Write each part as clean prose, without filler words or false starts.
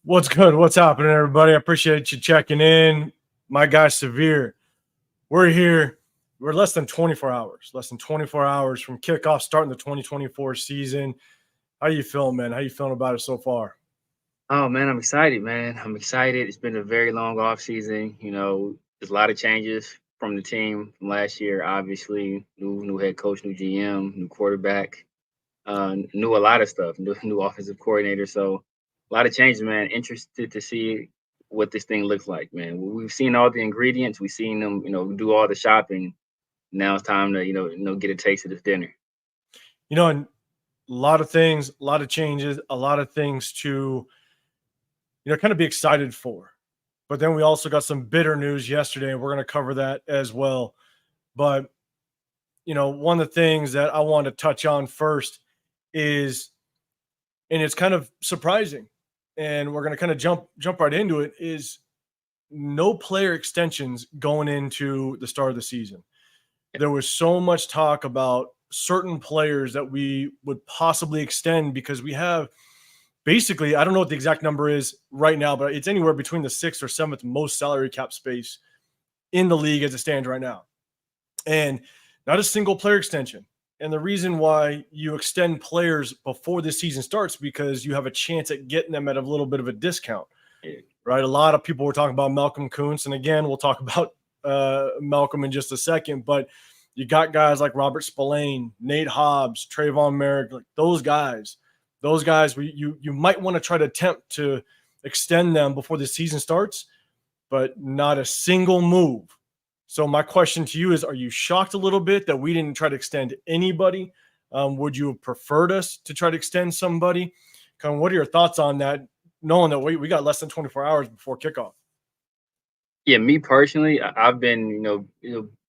What's good? What's happening, everybody? I appreciate you checking in. My guy, Severe. We're here. We're less than 24 hours. Less than 24 hours from kickoff, starting the 2024 season. How you feeling, man? How you feeling about it so far? Oh man, I'm excited, man. I'm excited. It's been a very long off season. There's a lot of changes from the team from last year. Obviously, new head coach, new GM, new quarterback, knew a lot of stuff. New offensive coordinator. So a lot of changes, man. Interested to see what this thing looks like, man. We've seen all the ingredients. We've seen them, do all the shopping. Now it's time to, get a taste of this dinner. And a lot of things, a lot of changes, a lot of things to, kind of be excited for. But then we also got some bitter news yesterday, and we're going to cover that as well. But, one of the things that I want to touch on first is, and it's kind of surprising, and we're going to kind of jump right into it, is no player extensions going into the start of the season. There was so much talk about certain players that we would possibly extend because we have basically, I don't know what the exact number is right now, but it's anywhere between the sixth or seventh most salary cap space in the league as it stands right now. And not a single player extension. And the reason why you extend players before the season starts because you have a chance at getting them at a little bit of a discount, right? A lot of people were talking about Malcolm Kuntz, and again, we'll talk about Malcolm in just a second. But you got guys like Robert Spillane, Nate Hobbs, Trayvon Merrick, like those guys. You might want to try to attempt to extend them before the season starts, but not a single move. So my question to you is, are you shocked a little bit that we didn't try to extend anybody? Would you have preferred us to try to extend somebody? Kind of what are your thoughts on that, knowing that we got less than 24 hours before kickoff? Yeah, me personally, I've been,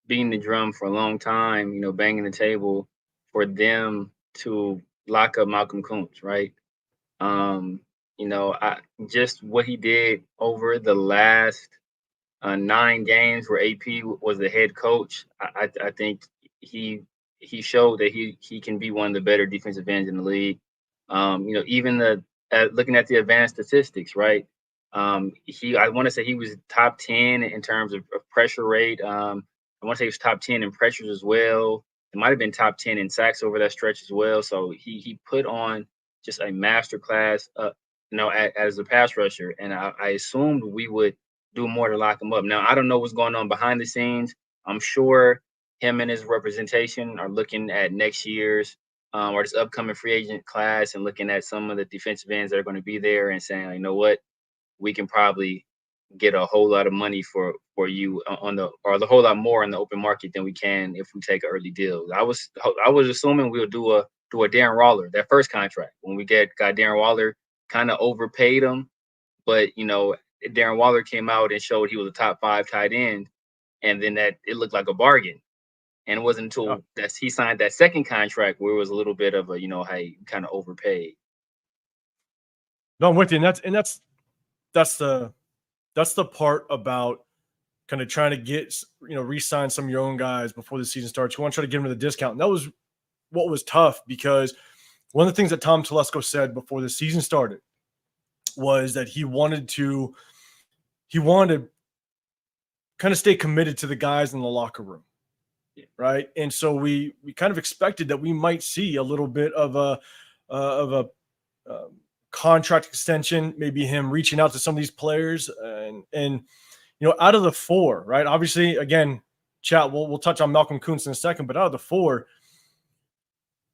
beating the drum for a long time, banging the table for them to lock up Malcolm Kuntz, right? Um, I just what he did over the last 9 games where AP was the head coach. I think he he showed that he can be one of the better defensive ends in the league. Even looking at the advanced statistics, right? I want to say he was top 10 in terms of pressure rate. I want to say he was top 10 in pressures as well. It might have been top 10 in sacks over that stretch as well. So he put on just a master class, as a pass rusher, and I assumed we would do more to lock him up. Now I don't know what's going on behind the scenes. I'm sure him and his representation are looking at next year's or this upcoming free agent class and looking at some of the defensive ends that are going to be there and saying, you know what, we can probably get a whole lot of money for you on the or the whole lot more in the open market than we can if we take an early deal. I was assuming we'll do a Darren Waller that first contract when we got Darren Waller, kind of overpaid him, but Darren Waller came out and showed he was a top 5 tight end, and then that it looked like a bargain. And it wasn't Oh, until that he signed that second contract where it was a little bit of a, hey, kind of overpaid. no, I'm with you, and that's the part about kind of trying to get re-sign some of your own guys before the season starts. You want to try to give them the discount, and that was what was tough because one of the things that Tom Telesco said before the season started was that he wanted kind of stay committed to the guys in the locker room, right? And so we kind of expected that we might see a little bit of a contract extension, maybe him reaching out to some of these players, and out of the four, right? Obviously, again, chat. We'll touch on Malcolm Kuntz in a second, but out of the four,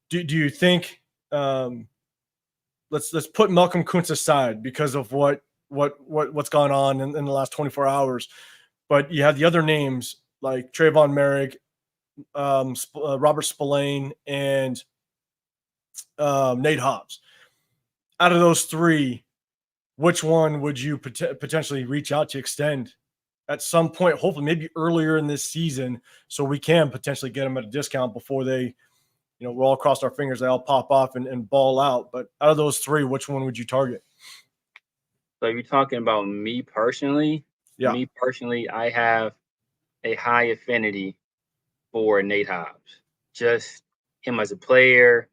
do you think? Let's put Malcolm Kuntz aside because of what's gone on in the last 24 hours. But you have the other names like Trayvon Merrick, Robert Spillane, and Nate Hobbs. Out of those three, which one would you potentially reach out to extend at some point? Hopefully, maybe earlier in this season, so we can potentially get them at a discount before they, we'll all cross our fingers they all pop off and ball out. But out of those three, which one would you target? So you're talking about me personally. Yeah. I have a high affinity for Nate Hobbs. Just him as a player,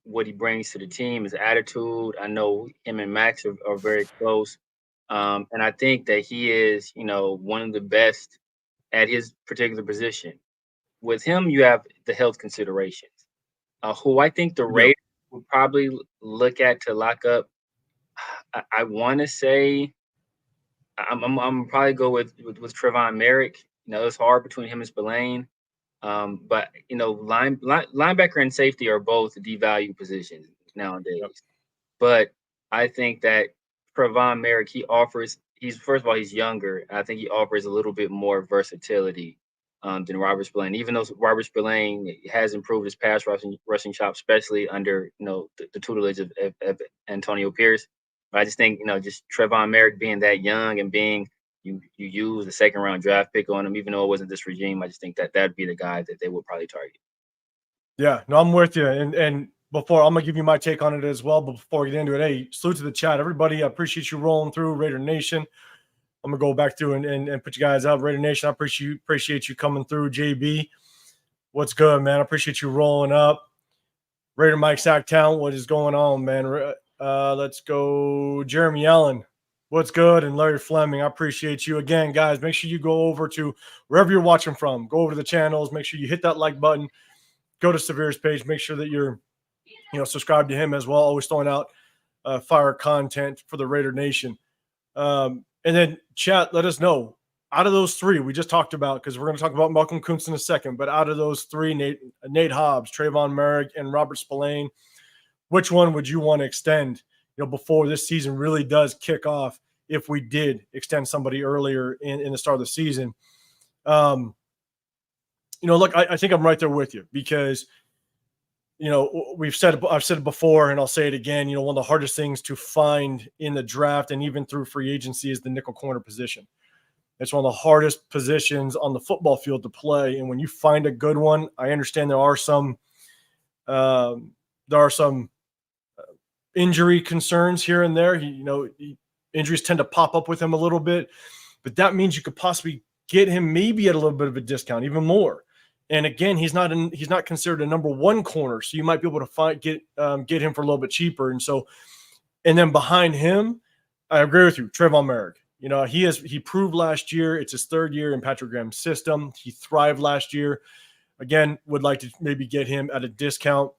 what he brings to the team, his attitude. I know him and Max are very close. And I think that he is, one of the best at his particular position. With him, you have the health considerations. Who I think the You do. Raiders would probably look at to lock up. I want to say I'm probably go with Trevon Merrick. It's hard between him and Spillane. But linebacker and safety are both devalued positions Yep. nowadays. But I think that Trevon Merrick, he's first of all, he's younger. I think he offers a little bit more versatility than Robert Spillane. Even though Robert Spillane has improved his pass rushing shot, especially under the tutelage of Antonio Pierce. But I just think just Trevon Merrick being that young and being you use the second round draft pick on him, even though it wasn't this regime. I just think that that'd be the guy that they would probably target. Yeah, no, I'm with you. And before I'm gonna give you my take on it as well, but before we get into it, hey, salute to the chat, everybody. I appreciate you rolling through Raider Nation. I'm gonna go back through and put you guys up. Raider Nation, I appreciate you coming through. JB, what's good, man? I appreciate you rolling up. Raider Mike Sacktown, what is going on, man? Let's go, Jeremy Allen. What's good? And Larry Fleming, I appreciate you again, guys. Make sure you go over to wherever you're watching from. Go over to the channels. Make sure you hit that like button. Go to Severe's page. Make sure that you're, subscribe to him as well. Always throwing out fire content for the Raider Nation. And then chat, let us know out of those three we just talked about, because we're going to talk about Malcolm Kuntz in a second. But out of those three, Nate Hobbs, Trayvon Merrick, and Robert Spillane, which one would you want to extend? Before this season really does kick off, if we did extend somebody earlier in the start of the season. Look, I think I'm right there with you, because I've said it before, and I'll say it again. One of the hardest things to find in the draft and even through free agency is the nickel corner position. It's one of the hardest positions on the football field to play. And when you find a good one, I understand there are some injury concerns here and there. Injuries tend to pop up with him a little bit, but that means you could possibly get him maybe at a little bit of a discount, even more. And again, he's not considered a number one corner, so you might be able to get him for a little bit cheaper. And then behind him, I agree with you, Trayvon Merrick. He proved last year. It's his third year in Patrick Graham's system. He thrived last year. Again, would like to maybe get him at a discount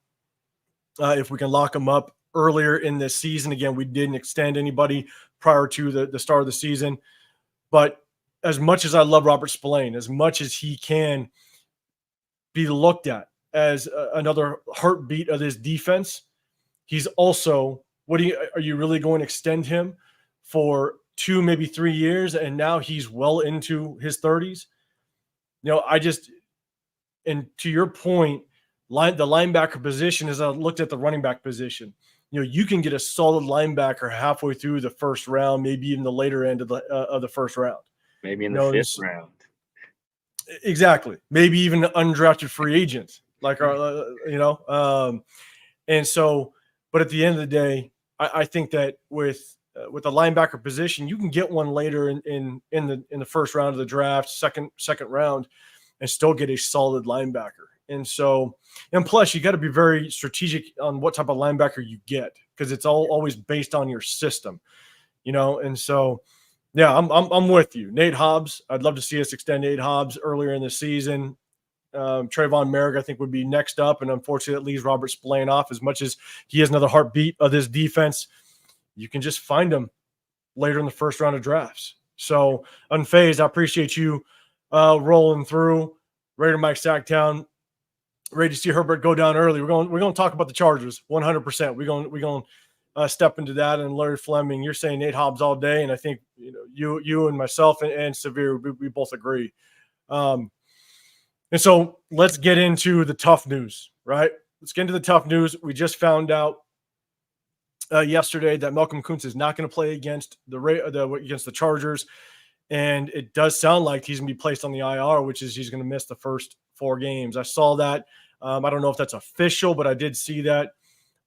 if we can lock him up earlier in this season. Again, we didn't extend anybody prior to the start of the season. But as much as I love Robert Spillane, as much as he can be looked at as another heartbeat of this defense, he's also, are you really going to extend him for 2, maybe 3 years? And now he's well into his 30s. And to your point, the linebacker position, as I looked at the running back position, you can get a solid linebacker halfway through the first round, maybe even the later end of the first round. Maybe in the fifth round. Exactly. Maybe even undrafted free agents, like and so. But at the end of the day, I think that with the linebacker position, you can get one later in the first round of the draft, second round, and still get a solid linebacker. And plus you got to be very strategic on what type of linebacker you get, because it's always based on your system, And so, yeah, I'm with you. Nate Hobbs, I'd love to see us extend Nate Hobbs earlier in the season. Trayvon Merrick, I think, would be next up, and unfortunately, it leaves Robert Spillane off. As much as he is another heartbeat of this defense, you can just find him later in the first round of drafts. So, Unfazed, I appreciate you rolling through. Raider Mike Sacktown, ready to see Herbert go down early. We're going to talk about the Chargers 100%. We're going to step into that. And Larry Fleming, you're saying Nate Hobbs all day, and I think you and myself and Severe, we both agree. And so let's get into the tough news, right? Let's get into the tough news. We just found out yesterday that Malcolm Kuntz is not going to play against the Chargers, and it does sound like he's going to be placed on the IR, which is he's going to miss the first 4 games. I saw that. I don't know if that's official, but I did see that.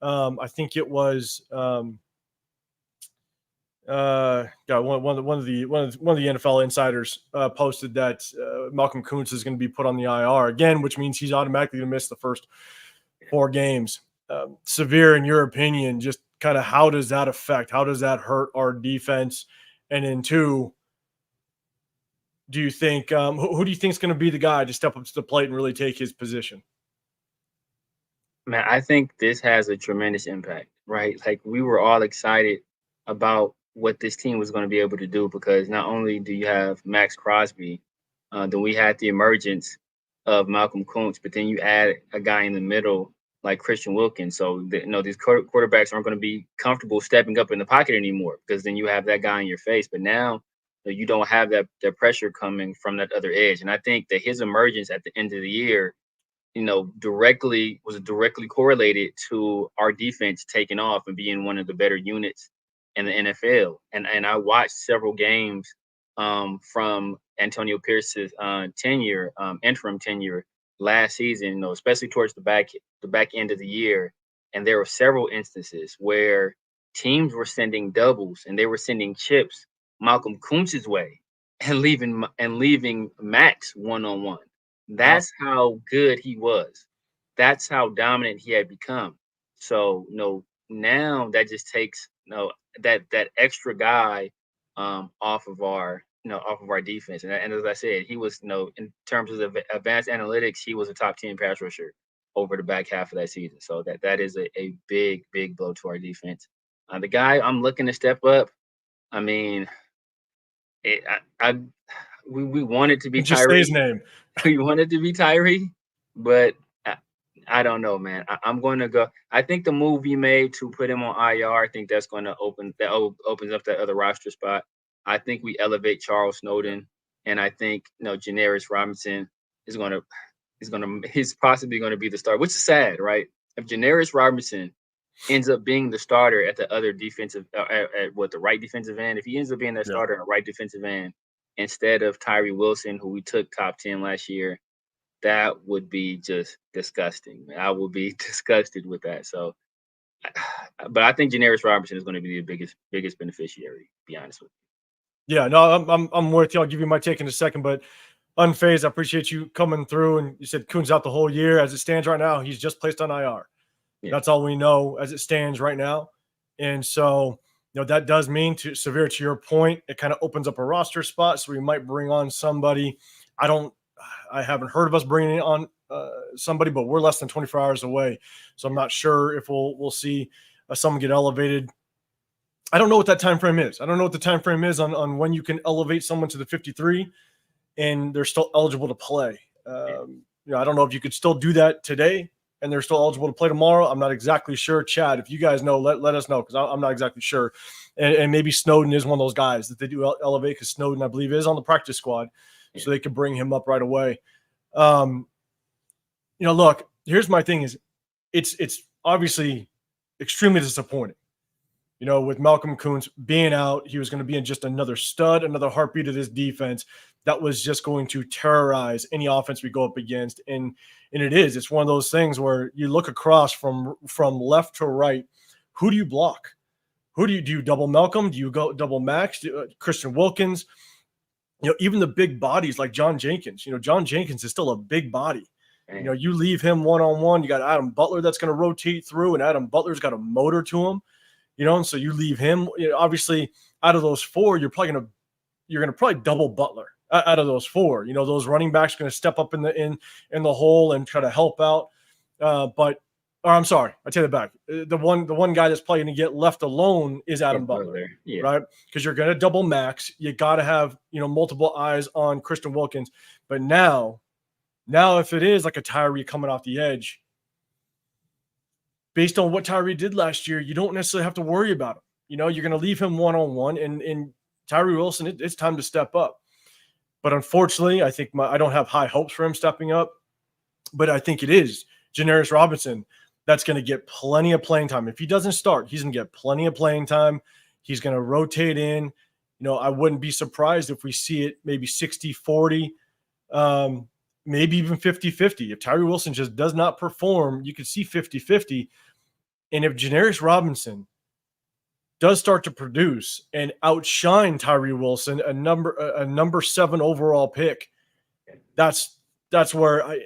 I think it was one of the NFL insiders posted that Malcolm Kuntz is going to be put on the IR again, which means he's automatically going to miss the first 4 games. Severe, in your opinion, just kind of how does that affect? How does that hurt our defense? And then two, do you think who do you think is going to be the guy to step up to the plate and really take his position? Man, I think this has a tremendous impact, right? Like we were all excited about what this team was going to be able to do because not only do you have Max Crosby, then we had the emergence of Malcolm Kuntz, but then you add a guy in the middle like Christian Wilkins. So these quarterbacks aren't going to be comfortable stepping up in the pocket anymore because then you have that guy in your face. But now you don't have that pressure coming from that other edge, and I think that his emergence at the end of the year directly correlated to our defense taking off and being one of the better units in the NFL. And I watched several games from Antonio Pierce's tenure, interim tenure last season, especially towards the back end of the year. And there were several instances where teams were sending doubles and they were sending chips Malcolm Kuntz's way and leaving Max one on one. Wow. That's how good he was. That's how dominant he had become. So, now that just takes, that extra guy off of our defense. And as I said, he was, in terms of the advanced analytics, he was a top 10 pass rusher over the back half of that season. So that is a big, big blow to our defense. The guy I'm looking to step up, I mean, it, I we wanted to be Just say his Tyree. name. We wanted to be Tyree, but I don't know, man. I'm going to go. I think the move you made to put him on IR, I think that's going to opens up that other roster spot. I think we elevate Charles Snowden, and I think Janaris Robinson he's possibly going to be the star, which is sad, right? If Janaris Robinson ends up being the starter at the other defensive at the right defensive end, if he ends up being that Yeah. starter at right defensive end instead of Tyree Wilson, who we took top 10 last year, that would be just disgusting. I would be disgusted with that. So, but I think Janaris Robinson is going to be the biggest beneficiary. To be honest with Yeah, no, I'm with you. I'll give you my take in a second, but unfazed, I appreciate you coming through. And you said Kuhn's out the whole year. As it stands right now, he's just placed on IR. you. That's all we know as it stands right now. And so, that does mean, to Severe, to your point, it kind of opens up a roster spot. So we might bring on somebody. I haven't heard of us bringing on somebody, but we're less than 24 hours away. So I'm not sure if we'll see someone get elevated. I don't know what that time frame is. I don't know what the time frame is on when you can elevate someone to the 53 and they're still eligible to play. I don't know if you could still do that today and they're still eligible to play tomorrow. I'm not exactly sure. Chad, if you guys know, let us know, because I'm not exactly sure. And maybe Snowden is one of those guys that they do elevate, because Snowden, I believe, is on the practice squad, so they could bring him up right away. Look, here's my thing: is it's obviously extremely disappointing. With Malcolm Kuntz being out, he was going to be in just another stud, another heartbeat of this defense that was just going to terrorize any offense we go up against. And it's one of those things where you look across from left to right. Who do you block? Who do you double Malcolm? Do you go double Max? Christian Wilkins? Even the big bodies like John Jenkins. John Jenkins is still a big body. You leave him one-on-one. You got Adam Butler that's going to rotate through, and Adam Butler's got a motor to him. And so you leave him. Obviously, out of those four, you're going to probably double Butler out of those four. Those running backs are going to step up in the hole and try to help out. I'm sorry, I take it back. The one guy that's probably going to get left alone is Adam Butler, right? Because you're going to double Max. You got to have multiple eyes on Christian Wilkins. But now if it is like a Tyree coming off the edge, based on what Tyree did last year, you don't necessarily have to worry about him. You're going to leave him one-on-one, and Tyree Wilson, it's time to step up. But unfortunately, I think I don't have high hopes for him stepping up, but I think it is Janaris Robinson that's going to get plenty of playing time. If he doesn't start, he's going to get plenty of playing time. He's going to rotate in. I wouldn't be surprised if we see it maybe 60-40, maybe even 50-50. If Tyree Wilson just does not perform, you could see 50-50. And if Janaris Robinson does start to produce and outshine Tyree Wilson, a number 7 overall pick, that's where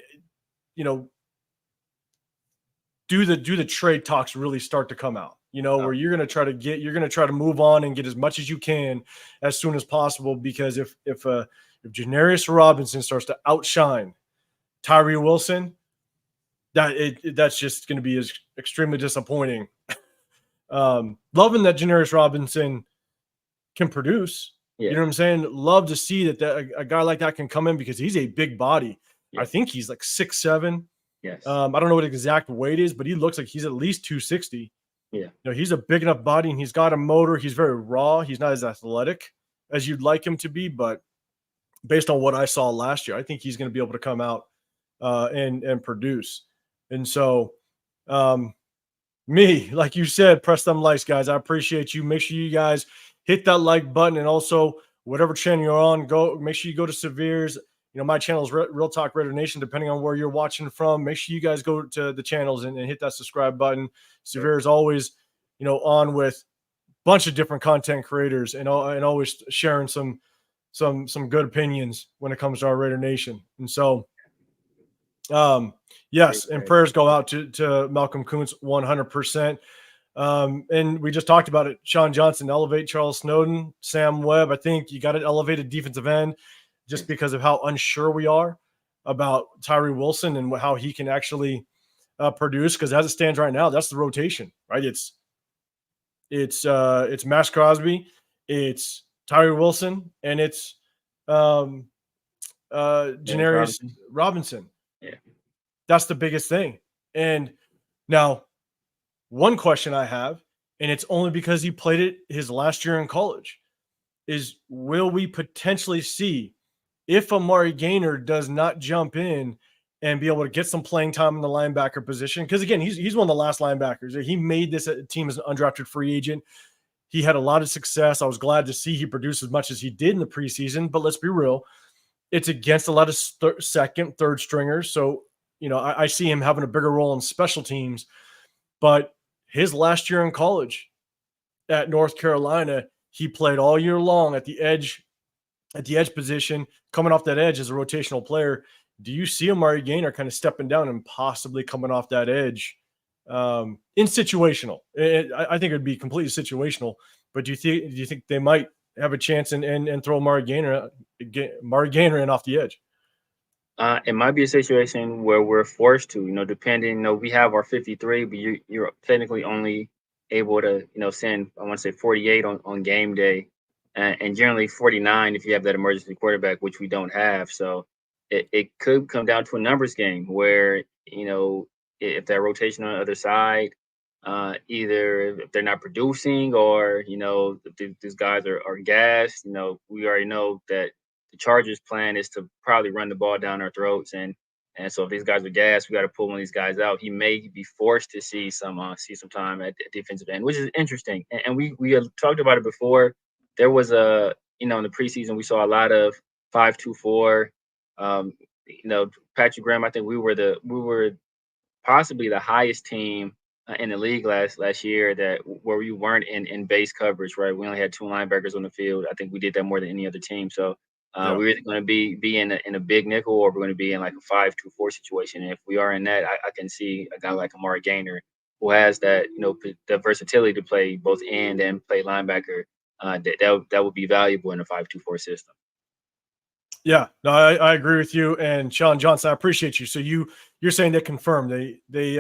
do the trade talks really start to come out? Where you're going to try to move on and get as much as you can as soon as possible, because if Janarius Robinson starts to outshine Tyree Wilson, that's just going to be extremely disappointing. Loving that Janarius Robinson can produce. Yeah. You know what I'm saying? Love to see that a guy like that can come in, because he's a big body. Yeah. I think he's like 6'7". Yes. I don't know what exact weight is, but he looks like he's at least 260. Yeah. He's a big enough body, and he's got a motor. He's very raw. He's not as athletic as you'd like him to be, but based on what I saw last year, I think he's going to be able to come out and produce. And so, me, like you said, press them likes, guys. I appreciate you. Make sure you guys hit that like button, and also whatever channel you're on, make sure you go to Severe's. My channel is Real Talk Raider Nation, depending on where you're watching from. Make sure you guys go to the channels and hit that subscribe button. Severe is always, on with a bunch of different content creators, and always sharing some good opinions when it comes to our Raider Nation. And so, yes, and prayers go out to Malcolm Kuntz 100%. And we just talked about it. Sean Johnson, elevate Charles Snowden. Sam Webb, I think you got to elevate a defensive end, just because of how unsure we are about Tyree Wilson and how he can actually produce. Because as it stands right now, that's the rotation, right? It's Max Crosby, it's Tyree Wilson, and it's Janarius Robinson. Yeah, that's the biggest thing. And now, one question I have, and it's only because he played it his last year in college, is will we potentially see, if Amari Gaynor does not jump in and be able to get some playing time in the linebacker position? Because again, he's one of the last linebackers. He made this team as an undrafted free agent. He had a lot of success. I was glad to see he produced as much as he did in the preseason. But let's be real, it's against a lot of second, third stringers. So, I see him having a bigger role in special teams. But his last year in college at North Carolina, he played all year long at the edge position, coming off that edge as a rotational player. Do you see Amari Gaynor kind of stepping down and possibly coming off that edge in situational? I think it would be completely situational. But do you think they might have a chance and throw Amari Gaynor in off the edge? It might be a situation where we're forced to, depending. We have our 53, but you're technically only able to, send, I want to say 48 on game day. And generally 49 if you have that emergency quarterback, which we don't have. So it could come down to a numbers game where, if that rotation on the other side, either if they're not producing, or, if these guys are gassed, we already know that the Chargers' plan is to probably run the ball down our throats. And so if these guys are gassed, we got to pull one of these guys out. He may be forced to see some time at the defensive end, which is interesting. And we had talked about it before. There was in the preseason, we saw a lot of 5-2-4. Patrick Graham, I think we were possibly the highest team in the league last year where we weren't in base coverage, right? We only had 2 linebackers on the field. I think we did that more than any other team. So we're either going to be in a big nickel, or we're going to be in like a 5-2-4 situation. And if we are in that, I can see a guy like Amari Gaynor, who has that, the versatility to play both end and play linebacker. That would be valuable in a 5-2-4 system. Yeah, no, I agree with you. And Sean Johnson, I appreciate you. So you're saying they confirmed they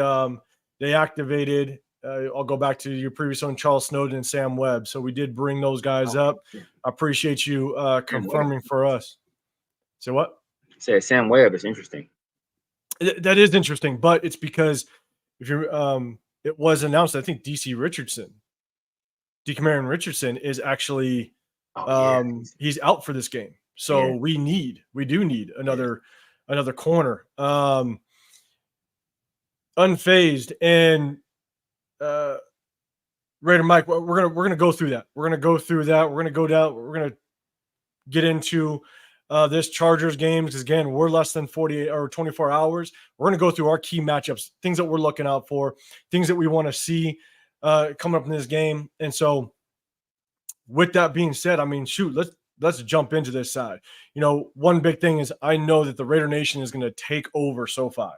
activated. I'll go back to your previous one, Charles Snowden and Sam Webb. So we did bring those guys up. I appreciate you confirming for us. So what? Say Sam Webb is interesting. That is interesting, but it's because if you're it was announced, I think Decamerion Richardson is actually he's out for this game. So we do need another corner. Unfazed and Raider Mike, we're gonna go through that. We're gonna go down. We're gonna get into this Chargers game, because again, we're less than 48 or 24 hours. We're gonna go through our key matchups, things that we're looking out for, things that we want to see coming up in this game. And so, with that being said, I mean, shoot, let's jump into this side. One big thing is I know that the Raider Nation is going to take over SoFi.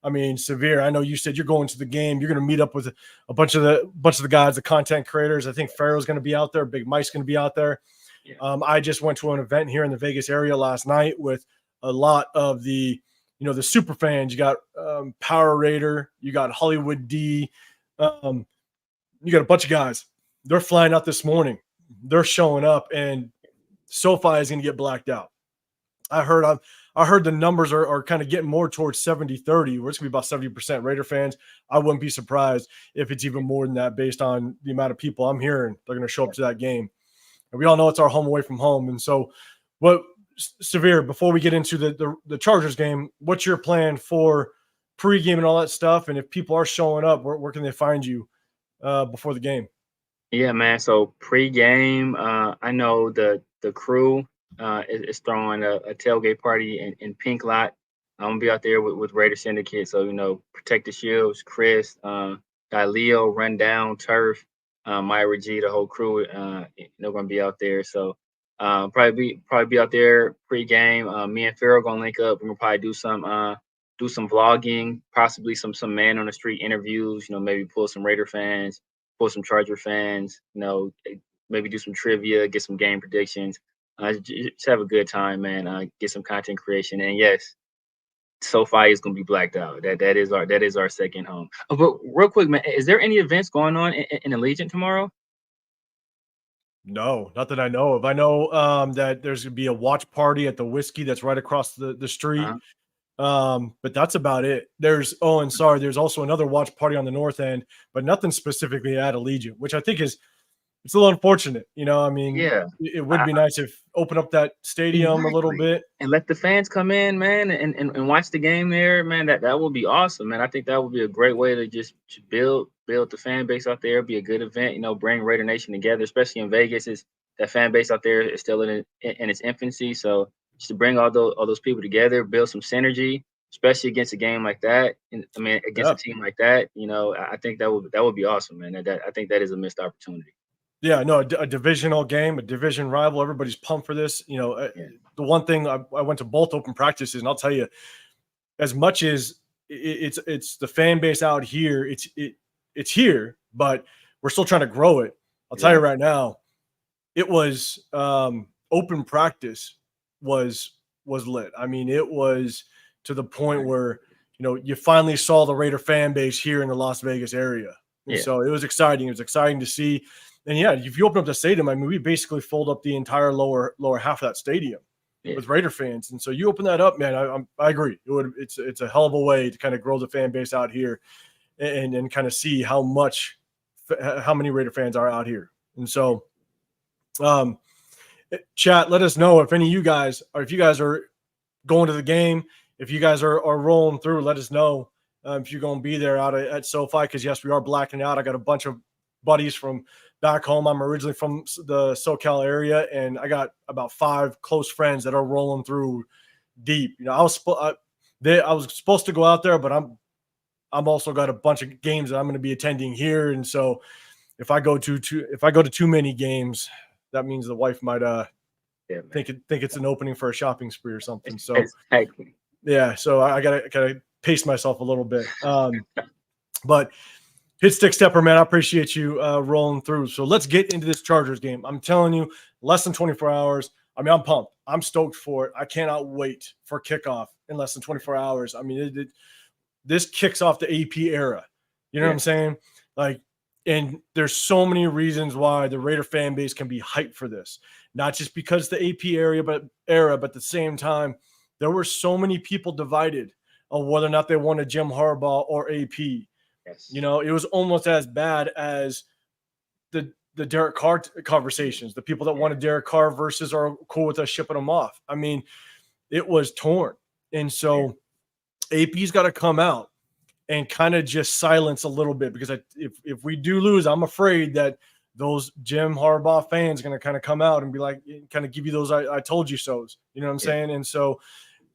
I mean, Severe, I know you said you're going to the game. You're going to meet up with a bunch of the guys, the content creators. I think Pharaoh's going to be out there. Big Mike's going to be out there. Yeah. I just went to an event here in the Vegas area last night with a lot of the, the super fans. You got Power Raider, you got Hollywood D, you got a bunch of guys. They're flying out this morning. They're showing up, and SoFi is going to get blacked out. I heard the numbers are kind of getting more towards 70-30, where it's going to be about 70% Raider fans. I wouldn't be surprised if it's even more than that based on the amount of people I'm hearing they're going to show up to that game. And we all know it's our home away from home. And so Severe, before we get into the Chargers game, what's your plan for pregame and all that stuff? And if people are showing up, where can they find you before the game? Yeah, man. So pregame, I know the crew is throwing a tailgate party in Pink Lot. I'm gonna be out there with Raider Syndicate. So Protect the Shields, Chris, got Leo, Rundown, Turf, Myra G, the whole crew. They're gonna be out there. So probably be out there pregame. Me and Pharaoh gonna link up. We're gonna probably do some vlogging, possibly some man on the street interviews. Maybe pull some Raider fans, pull some Charger fans. Maybe do some trivia, get some game predictions. Just have a good time, man. Get some content creation, and yes, SoFi is gonna be blacked out. That is our second home. But real quick, man, is there any events going on in Allegiant tomorrow? No, not that I know of. I know that there's going to be a watch party at the Whiskey that's right across the street. But that's about it. There's also another watch party on the north end, but nothing specifically at Allegiant, which I think it's a little unfortunate. I mean, Yeah, it would be nice if open up that stadium a little bit and let the fans come in, man, and watch the game there, man. That would be awesome, man. I think that would be a great way to just build the fan base out there. Be a good event, bring Raider Nation together, especially in Vegas. That fan base out there is still in its infancy, so just to bring all those people together, build some synergy, especially against a game like that. Against a team like that, I think that would be awesome, man. I think that is a missed opportunity. Yeah, no, a divisional game, a division rival. Everybody's pumped for this. The one thing I went to both open practices, and I'll tell you, as much as it's the fan base out here, it's here, but we're still trying to grow it. I'll tell you right now, it was open practice was lit. I mean, it was to the point where you finally saw the Raider fan base here in the Las Vegas area. And so it was exciting. It was exciting to see. And yeah, if you open up the stadium, I mean, we basically filled up the entire lower half of that stadium with Raider fans. And so you open that up, man. I agree. It's a hell of a way to kind of grow the fan base out here, and kind of see how many Raider fans are out here. And so, chat, let us know if any of you guys, or if you guys are going to the game, if you guys are rolling through, let us know if you're going to be there out at SoFi, because yes, we are blacking out. I got a bunch of buddies from back home. I'm originally from the SoCal area, and I got about 5 close friends that are rolling through deep. I was supposed to go out there, but I'm also got a bunch of games that I'm going to be attending here, and so if I go to too many games, that means the wife might think it's an opening for a shopping spree or something. So exactly. Yeah, so I gotta pace myself a little bit. But Hit Stick Stepper, man, I appreciate you rolling through. So let's get into this Chargers game. I'm telling you, less than 24 hours. I mean, I'm pumped. I'm stoked for it. I cannot wait for kickoff in less than 24 hours. I mean, this kicks off the AP era. You know what I'm saying? And there's so many reasons why the Raider fan base can be hyped for this. Not just because the AP era, but at the same time, there were so many people divided on whether or not they wanted Jim Harbaugh or AP. Yes. It was almost as bad as the Derek Carr conversations, the people that wanted Derek Carr versus are cool with us shipping them off. I mean, it was torn. And so AP's got to come out and kind of just silence a little bit, because if we do lose, I'm afraid that those Jim Harbaugh fans are going to kind of come out and be like, kind of give you those I told you so's. You know what I'm saying? And so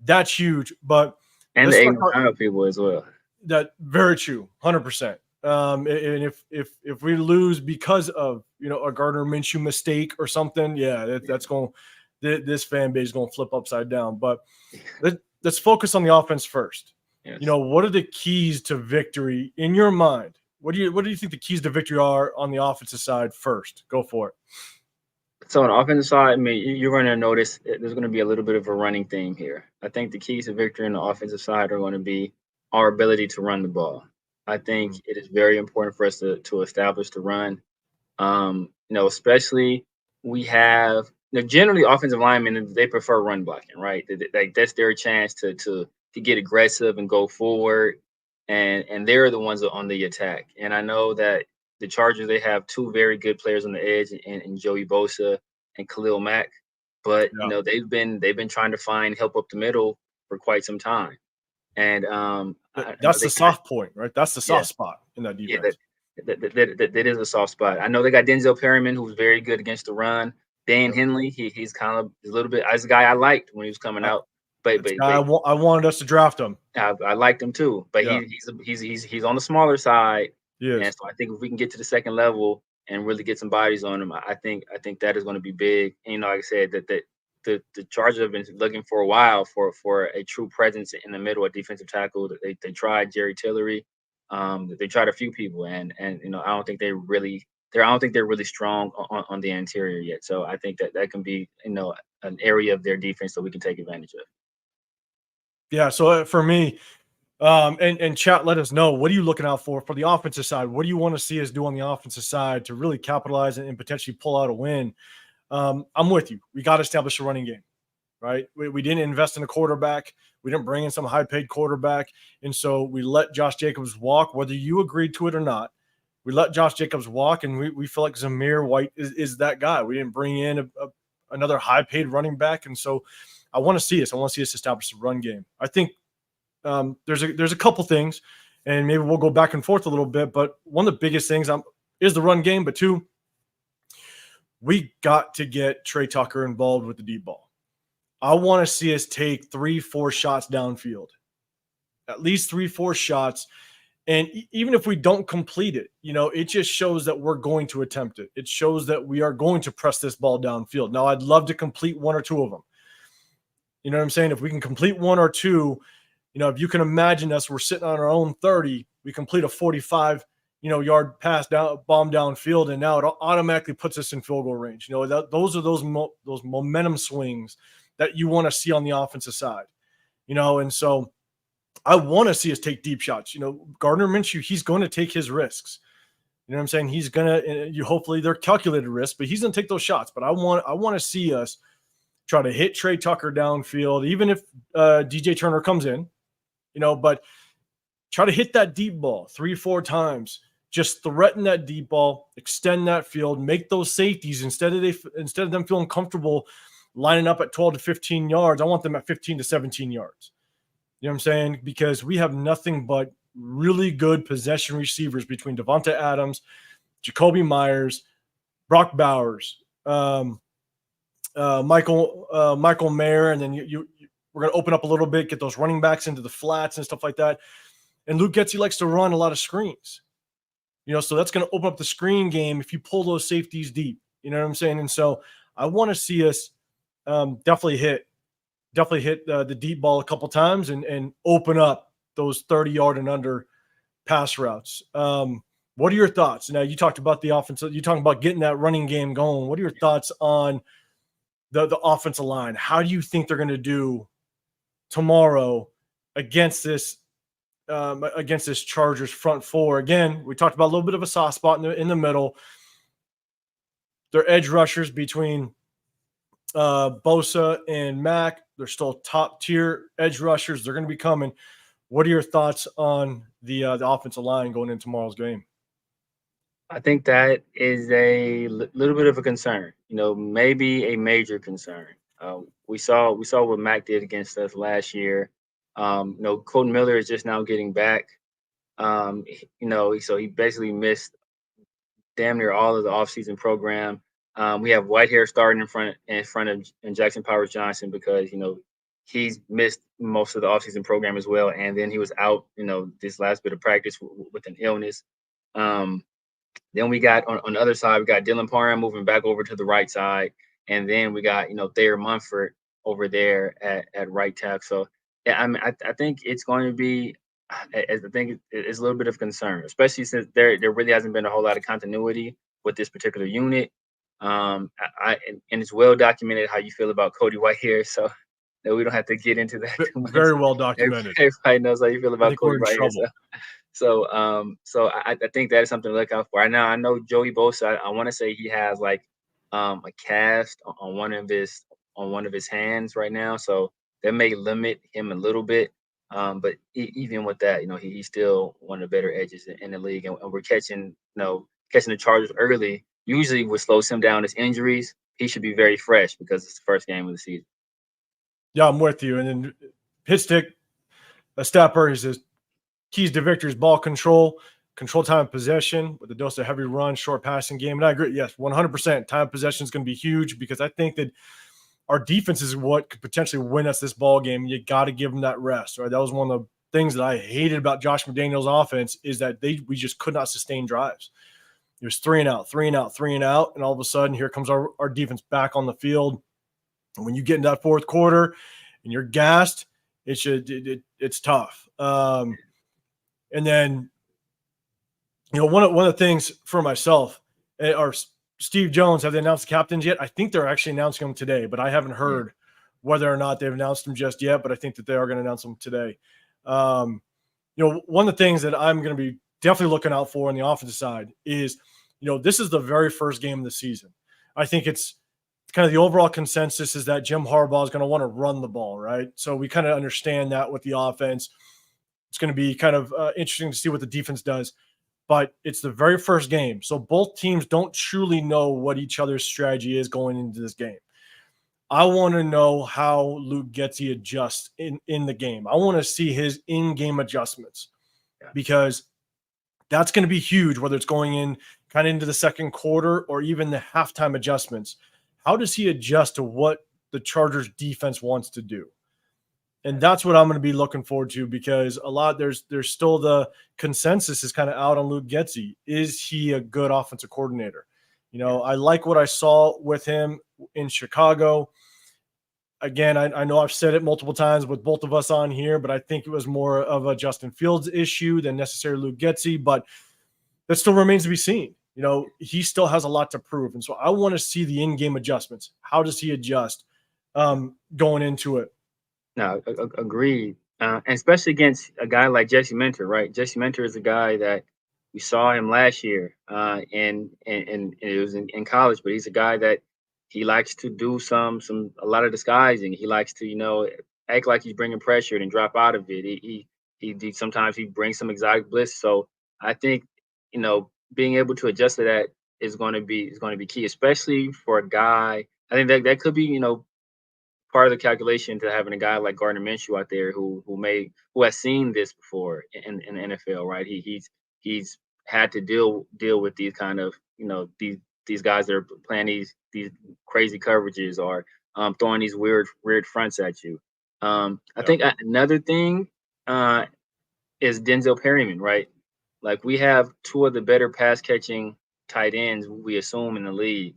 that's huge. But and the Ohio people as well. That very true, 100%. And if we lose because of a Gardner Minshew mistake or something, that's going. This fan base is going to flip upside down. But let's focus on the offense first. Yes. What are the keys to victory in your mind? What do you think the keys to victory are on the offensive side first? Go for it. So on the offensive side, I mean, you're going to notice that there's going to be a little bit of a running theme here. I think the keys to victory on the offensive side are going to be our ability to run the ball. I think Mhm. it is very important for us to establish the run. Especially we have generally offensive linemen, they prefer run blocking, right? Like that's their chance to get aggressive and go forward, and they're the ones on the attack. And I know that the Chargers, they have two very good players on the edge, and Joey Bosa and Khalil Mack, but Yeah. they've been trying to find help up the middle for quite some time, and I know That's they the got soft point, right? That's the yeah soft spot in that yeah, that defense. that is a soft spot. I know they got Denzel Perryman, who's very good against the run. Dan Yep. Henley, he's kind of a little bit. That's a guy I liked when he was coming I, out, but that's but a guy but I wanted us to draft him. I liked him too. But Yeah, he's on the smaller side, he and is. so I think if we can get to the second level and really get some bodies on him, I think that is going to be big. And, like I said, that the Chargers have been looking for a while for a true presence in the middle at defensive tackle. They tried Jerry Tillery, they tried a few people, and I don't think I don't think they're really strong on the interior yet. So I think that can be an area of their defense that we can take advantage of. Yeah. So for me, and chat, let us know, what are you looking out for the offensive side? What do you want to see us do on the offensive side to really capitalize and potentially pull out a win? I'm with you. We got to establish a running game, right? We didn't invest in a quarterback. We didn't bring in some high paid quarterback. And so we let Josh Jacobs walk, whether you agreed to it or not. We let Josh Jacobs walk, and we feel like Zamir White is that guy. We didn't bring in another high paid running back. And so I want to see us. I want to see us establish a run game. I think there's a couple things, and maybe we'll go back and forth a little bit. But one of the biggest things is the run game. But two, we got to get Trey Tucker involved with the deep ball. I want to see us take 3-4 shots downfield, at least 3-4 shots. And even if we don't complete it, it just shows that we're going to attempt it. It shows that we are going to press this ball downfield. Now, I'd love to complete one or two of them. You know what I'm saying? If we can complete one or two, if you can imagine us, we're sitting on our own 30, we complete a 45, yard pass down, bomb downfield, and now it automatically puts us in field goal range. Those are those momentum swings that you want to see on the offensive side. And so I want to see us take deep shots. Gardner Minshew, he's going to take his risks. You know what I'm saying? He's gonna. Hopefully they're calculated risks, but he's gonna take those shots. But I want to see us try to hit Trey Tucker downfield, even if DJ Turner comes in. But try to hit that deep ball 3-4 times. Just threaten that deep ball, extend that field, make those safeties instead of them feeling comfortable lining up at 12 to 15 yards. I want them at 15 to 17 yards. You know what I'm saying? Because we have nothing but really good possession receivers between Devonta Adams, Jacoby Myers, Brock Bowers, Michael Mayer, and then we're going to open up a little bit, get those running backs into the flats and stuff like that. And Luke Getsy likes to run a lot of screens, so that's going to open up the screen game if you pull those safeties deep. You know what I'm saying? And so I want to see us definitely hit the deep ball a couple times and open up those 30-yard and under pass routes. What are your thoughts? Now, you talked about the offensive. You talking about getting that running game going. What are your thoughts on the offensive line? How do you think they're going to do tomorrow against this Chargers front four? Again, we talked about a little bit of a soft spot in the middle. Their edge rushers between Bosa and Mack, they're still top tier edge rushers. They're going to be coming. What are your thoughts on the offensive line going into tomorrow's game? I think that is a little bit of a concern. Maybe a major concern. We saw what Mac did against us last year. Colton Miller is just now getting back. So he basically missed damn near all of the offseason program. We have Whitehair starting in front of Jackson Powers Johnson because he's missed most of the offseason program as well, and then he was out this last bit of practice with an illness. Then we got on the other side, we got Dylan Parham moving back over to the right side, and then we got Thayer Munford over there at right tackle. So Yeah, I mean, I think it's going to be. I think it's a little bit of concern, especially since there really hasn't been a whole lot of continuity with this particular unit. And it's well documented how you feel about Cody White here, so that we don't have to get into that too much. Very well documented. Everybody knows how you feel I about think we're Cody in White here, so trouble. I think that is something to look out for. I know Joey Bosa. I want to say he has like a cast on one of his hands right now, so that may limit him a little bit. But even with that, he's still one of the better edges in the league, and we're catching the Chargers early. Usually, what slows him down is injuries. He should be very fresh because it's the first game of the season. Yeah, I'm with you. And then his stick, a stepper, he says keys to victory is ball control, control time of possession with a dose of heavy run, short passing game. And I agree. Yes, 100% time of possession is going to be huge because I think that our defense is what could potentially win us this ball game. You got to give them that rest. Right? That was one of the things that I hated about Josh McDaniel's offense is that we just could not sustain drives. It was 3 and out, 3 and out, 3 and out, and all of a sudden here comes our defense back on the field. And when you get in that fourth quarter and you're gassed, it's tough. And then one of the things for myself are Steve Jones. Have they announced the captains yet? I think they're actually announcing them today, but I haven't heard whether or not they've announced them just yet. But I think that they are going to announce them today. One of the things that I'm going to be definitely looking out for on the offensive side is, this is the very first game of the season. I think it's kind of the overall consensus is that Jim Harbaugh is going to want to run the ball, right? So we kind of understand that with the offense. It's going to be kind of interesting to see what the defense does. But it's the very first game. So both teams don't truly know what each other's strategy is going into this game. I want to know how Luke Getsy adjusts in the game. I want to see his in-game adjustments because that's going to be huge, whether it's going in kind of into the second quarter or even the halftime adjustments. How does he adjust to what the Chargers defense wants to do? And that's what I'm going to be looking forward to because there's still the consensus is kind of out on Luke Getsy. Is he a good offensive coordinator? I like what I saw with him in Chicago. Again, I know I've said it multiple times with both of us on here, but I think it was more of a Justin Fields issue than necessarily Luke Getsy, but that still remains to be seen. He still has a lot to prove. And so I want to see the in-game adjustments. How does he adjust going into it? No, agreed. And especially against a guy like Jesse Mentor, right? Jesse Mentor is a guy that we saw him last year, and it was in college. But he's a guy that he likes to do a lot of disguising. He likes to act like he's bringing pressure and drop out of it. He sometimes he brings some exotic bliss. So I think being able to adjust to that is going to be key, especially for a guy. I think that could be part of the calculation to having a guy like Gardner Minshew out there who has seen this before in the NFL, right? He's had to deal with these kind of these guys that are playing these crazy coverages or throwing these weird fronts at you. I think another thing is Denzel Perryman, right? Like we have two of the better pass catching tight ends we assume in the league.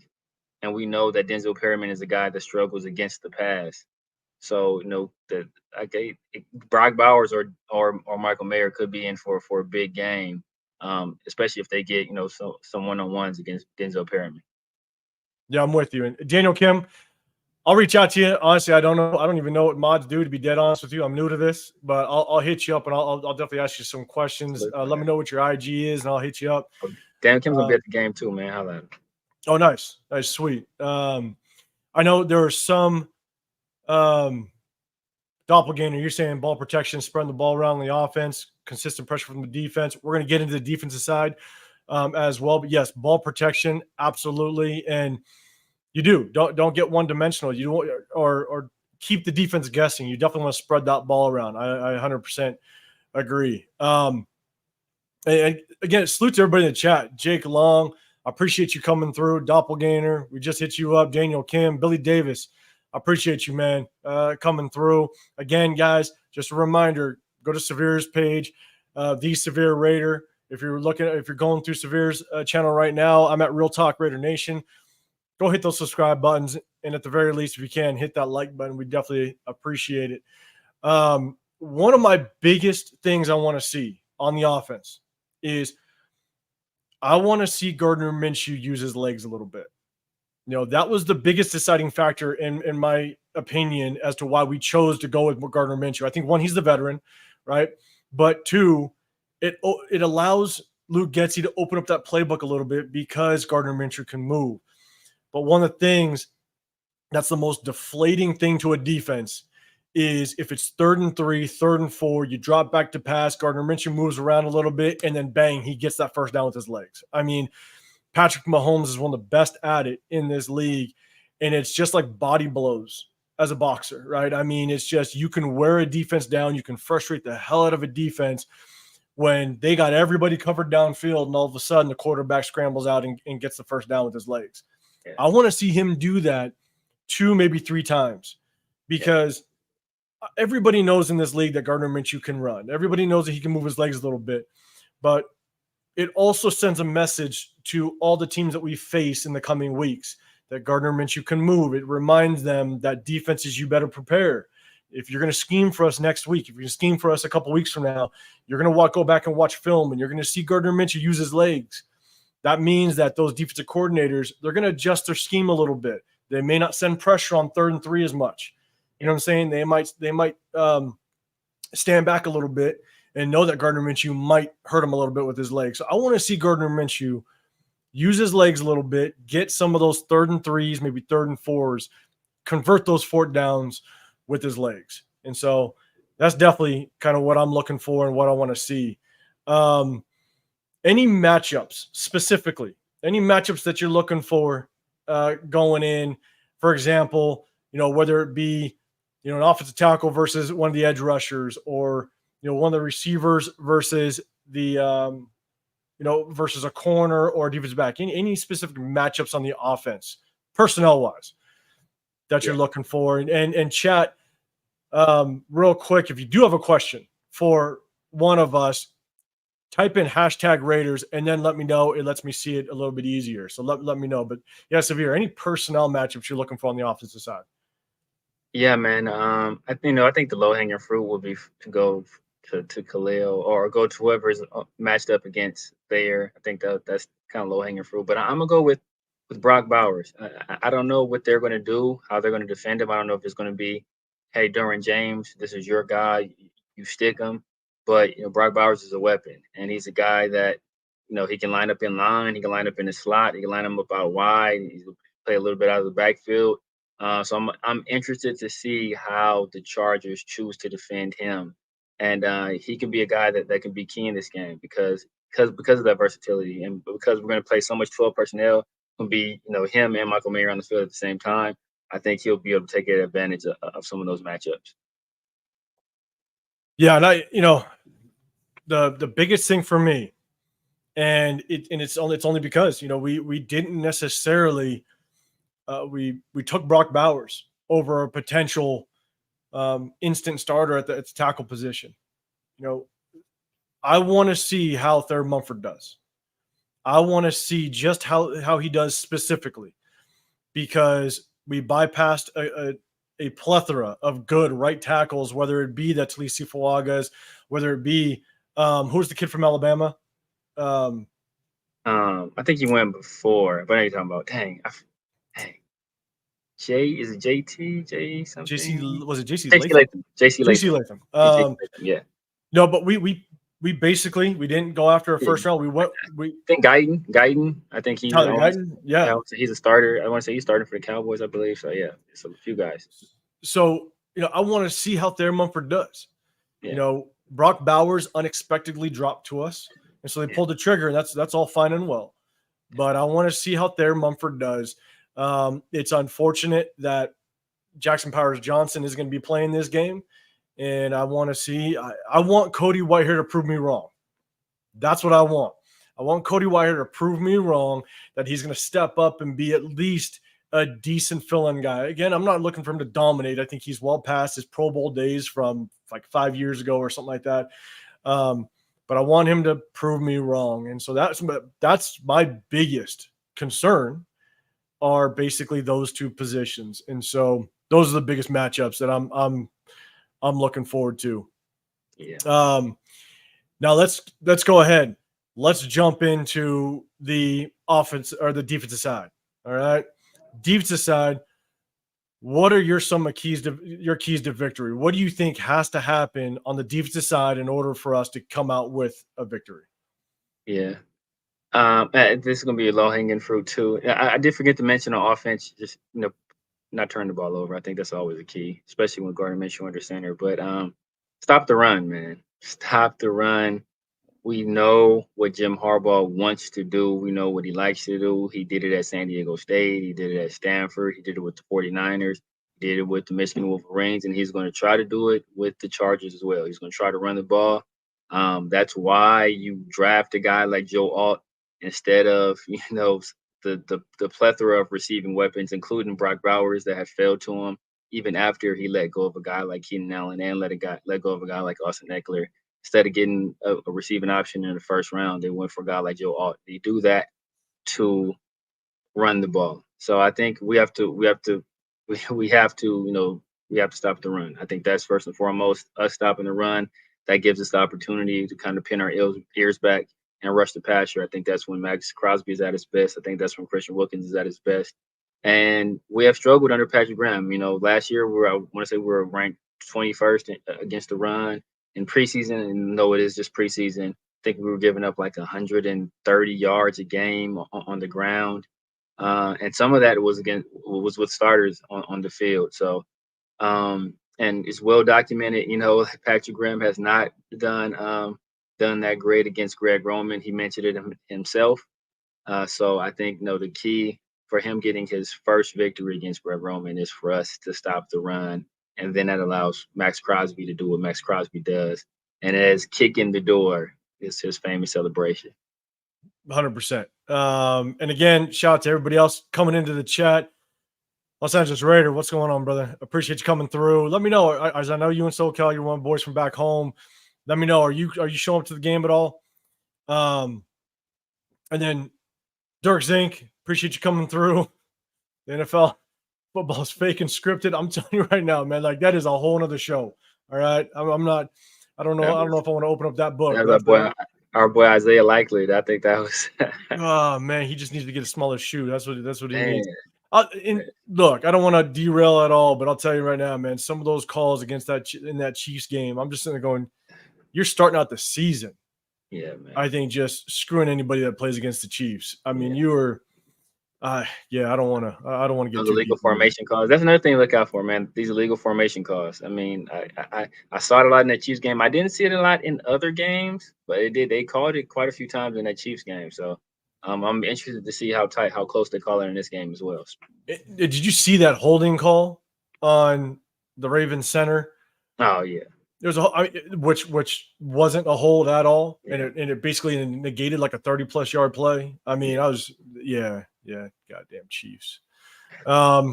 And we know that Denzel Perryman is a guy that struggles against the pass. So Brock Bowers or Michael Mayer could be in for a big game, especially if they get some one-on-ones against Denzel Perryman. Yeah, I'm with you. And Daniel Kim, I'll reach out to you. Honestly, I don't know. I don't even know what mods do, to be dead honest with you. I'm new to this, but I'll hit you up and I'll definitely ask you some questions. Let me know what your IG is, and I'll hit you up. Daniel Kim's gonna be at the game too, man. How that? Oh, nice, sweet. I know there are some doppelganger. You're saying ball protection, spreading the ball around the offense, consistent pressure from the defense. We're going to get into the defensive side as well. But yes, ball protection, absolutely. And you don't get one dimensional. You don't or keep the defense guessing. You definitely want to spread that ball around. I 100% agree. And again, salute to everybody in the chat. Jake Long, I appreciate you coming through. Doppelganger, we just hit you up. Daniel Kim, Billy Davis, I appreciate you, man, coming through. Again, guys, just a reminder, go to Severe's page, the SevereRaider. If you're going through Severe's channel right now, I'm at Real Talk Raider Nation. Go hit those subscribe buttons. And at the very least, if you can, hit that like button. We definitely appreciate it. one of my biggest things I want to see on the offense is I want to see Gardner Minshew use his legs a little bit. That was the biggest deciding factor in my opinion as to why we chose to go with Gardner Minshew. I think one, he's the veteran, right? But two, it allows Luke Getsy to open up that playbook a little bit because Gardner Minshew can move. But one of the things that's the most deflating thing to a defense is if it's 3rd and 3, 3rd and 4, you drop back to pass, Gardner Minshew moves around a little bit, and then bang, he gets that first down with his legs. I mean, Patrick Mahomes is one of the best at it in this league, and it's just like body blows as a boxer, right? I mean, it's just you can wear a defense down, you can frustrate the hell out of a defense when they got everybody covered downfield, and all of a sudden the quarterback scrambles out and gets the first down with his legs. Yeah. I want to see him do that 2, maybe 3 times because everybody knows in this league that Gardner Minshew can run. Everybody knows that he can move his legs a little bit, but it also sends a message to all the teams that we face in the coming weeks that Gardner Minshew can move. It reminds them that defenses, you better prepare. If you're going to scheme for us next week, if you're going to scheme for us a couple weeks from now, you're going to go back and watch film, and you're going to see Gardner Minshew use his legs. That means that those defensive coordinators, they're going to adjust their scheme a little bit. They may not send pressure on 3rd and 3 as much. You know what I'm saying? They might stand back a little bit and know that Gardner Minshew might hurt him a little bit with his legs. So I want to see Gardner Minshew use his legs a little bit, get some of those 3rd and 3s, maybe 3rd and 4s, convert those 4th downs with his legs. And so that's definitely kind of what I'm looking for and what I want to see. Any matchups specifically, any matchups that you're looking for going in, for example, whether it be, an offensive tackle versus one of the edge rushers, or, one of the receivers versus the, versus a corner or a defensive back, any specific matchups on the offense, personnel wise, that you're looking for. And chat, real quick, if you do have a question for one of us, type in #Raiders and then let me know. It lets me see it a little bit easier. So let me know. But yeah, Severe, any personnel matchups you're looking for on the offensive side? Yeah, man. I think the low hanging fruit would be to go to Khalil or go to whoever's matched up against there. I think that's kind of low hanging fruit. But I'm gonna go with Brock Bowers. I don't know what they're gonna do, how they're gonna defend him. I don't know if it's gonna be, hey, Derwin James, this is your guy, you stick him. But Brock Bowers is a weapon, and he's a guy that he can line up in line, he can line up in the slot, he can line him up out wide, he can play a little bit out of the backfield. So I'm interested to see how the Chargers choose to defend him, and he can be a guy that can be key in this game because of that versatility, and because we're going to play so much 12 personnel, will be him and Michael Mayer on the field at the same time. I think he'll be able to take advantage of some of those matchups. Yeah, and the biggest thing for me, and it's only because we didn't necessarily we took Brock Bowers over a potential instant starter at the tackle position. I want to see how Thayer Mumford does. I want to see just how he does specifically, because we bypassed a plethora of good right tackles, whether it be that Talisi Fuagas, whether it be who's the kid from Alabama? I think he went before, but I know you're talking about. Dang, is it JT? J something? Was it JC JC Latham? JC Latham. Yeah. No, but we basically we didn't go after a first round. I think Guyton. I think he's Tyler Guyton. Yeah. He's a starter. I want to say he's starting for the Cowboys, I believe. So yeah, it's a few guys. So I want to see how Thayer Mumford does. Yeah. Brock Bowers unexpectedly dropped to us, and so they pulled the trigger, and that's all fine and well. But I want to see how Thayer Mumford does. It's unfortunate that Jackson Powers Johnson is going to be playing this game, and I want to see. I want Cody Whitehair to prove me wrong. That's what I want. I want Cody Whitehair to prove me wrong, that he's going to step up and be at least a decent fill-in guy. Again, I'm not looking for him to dominate. I think he's well past his Pro Bowl days from like 5 years ago or something like that. But I want him to prove me wrong. And so that's my biggest concern, are basically those two positions. And so those are the biggest matchups that I'm looking forward to. Yeah. Now let's go ahead. Let's jump into the offense or the defensive side. All right, defensive side. What are your keys to victory? What do you think has to happen on the defensive side in order for us to come out with a victory? Yeah. This is gonna be a low hanging fruit too. I did forget to mention on offense, just not turn the ball over. I think that's always a key, especially when Gardner Minshew under center. But stop the run, man. Stop the run. We know what Jim Harbaugh wants to do. We know what he likes to do. He did it at San Diego State. He did it at Stanford. He did it with the 49ers. He did it with the Michigan Wolverines. And he's going to try to do it with the Chargers as well. He's going to try to run the ball. That's why you draft a guy like Joe Alt instead of, the plethora of receiving weapons, including Brock Bowers, that have failed to him, even after he let go of a guy like Keenan Allen and let go of a guy like Austin Eckler. Instead of getting a receiving option in the first round, they went for a guy like Joe Alt. They do that to run the ball. So I think we have to stop the run. I think that's first and foremost, us stopping the run. That gives us the opportunity to kind of pin our ears back and rush the passer. I think that's when Max Crosby is at his best. I think that's when Christian Wilkins is at his best. And we have struggled under Patrick Graham. Last year I want to say we were ranked 21st against the run in preseason, and no, it is just preseason. I think we were giving up like 130 yards a game on the ground, and some of that was with starters on the field. So, and it's well documented. Patrick Graham has not done that great against Greg Roman. He mentioned it himself. So I think the key for him getting his first victory against Greg Roman is for us to stop the run, and then that allows Max Crosby to do what Max Crosby does, and as kicking the door is his famous celebration. 100%. And again, shout out to everybody else coming into the chat. Los Angeles Raider, what's going on, brother? Appreciate you coming through. Let me know, as I know you in SoCal, you're one of the boys from back home. Let me know, are you showing up to the game at all? And then Dirk Zink, appreciate you coming through. The NFL football is fake and scripted. I'm telling you right now, man, like that is a whole nother show. All right. I'm not, I don't know if I want to open up that book. Our boy Isaiah Likely. I think that was oh man, he just needs to get a smaller shoe. That's what he man. needs. Look, I don't want to derail at all, but I'll tell you right now, man, some of those calls against in that Chiefs game, I'm just sitting there going, you're starting out the season. Yeah, man. I think just screwing anybody that plays against the Chiefs. I mean, you were I don't want to get those too illegal deep formation calls. That's another thing to look out for, man. These illegal formation calls. I mean, I saw it a lot in that Chiefs game. I didn't see it a lot in other games, but it did. They called it quite a few times in that Chiefs game. So I'm interested to see how close they call it in this game as well. Did you see that holding call on the Ravens center? Oh yeah. There's which wasn't a hold at all, and it basically negated like a 30+ yard play. I mean, goddamn Chiefs.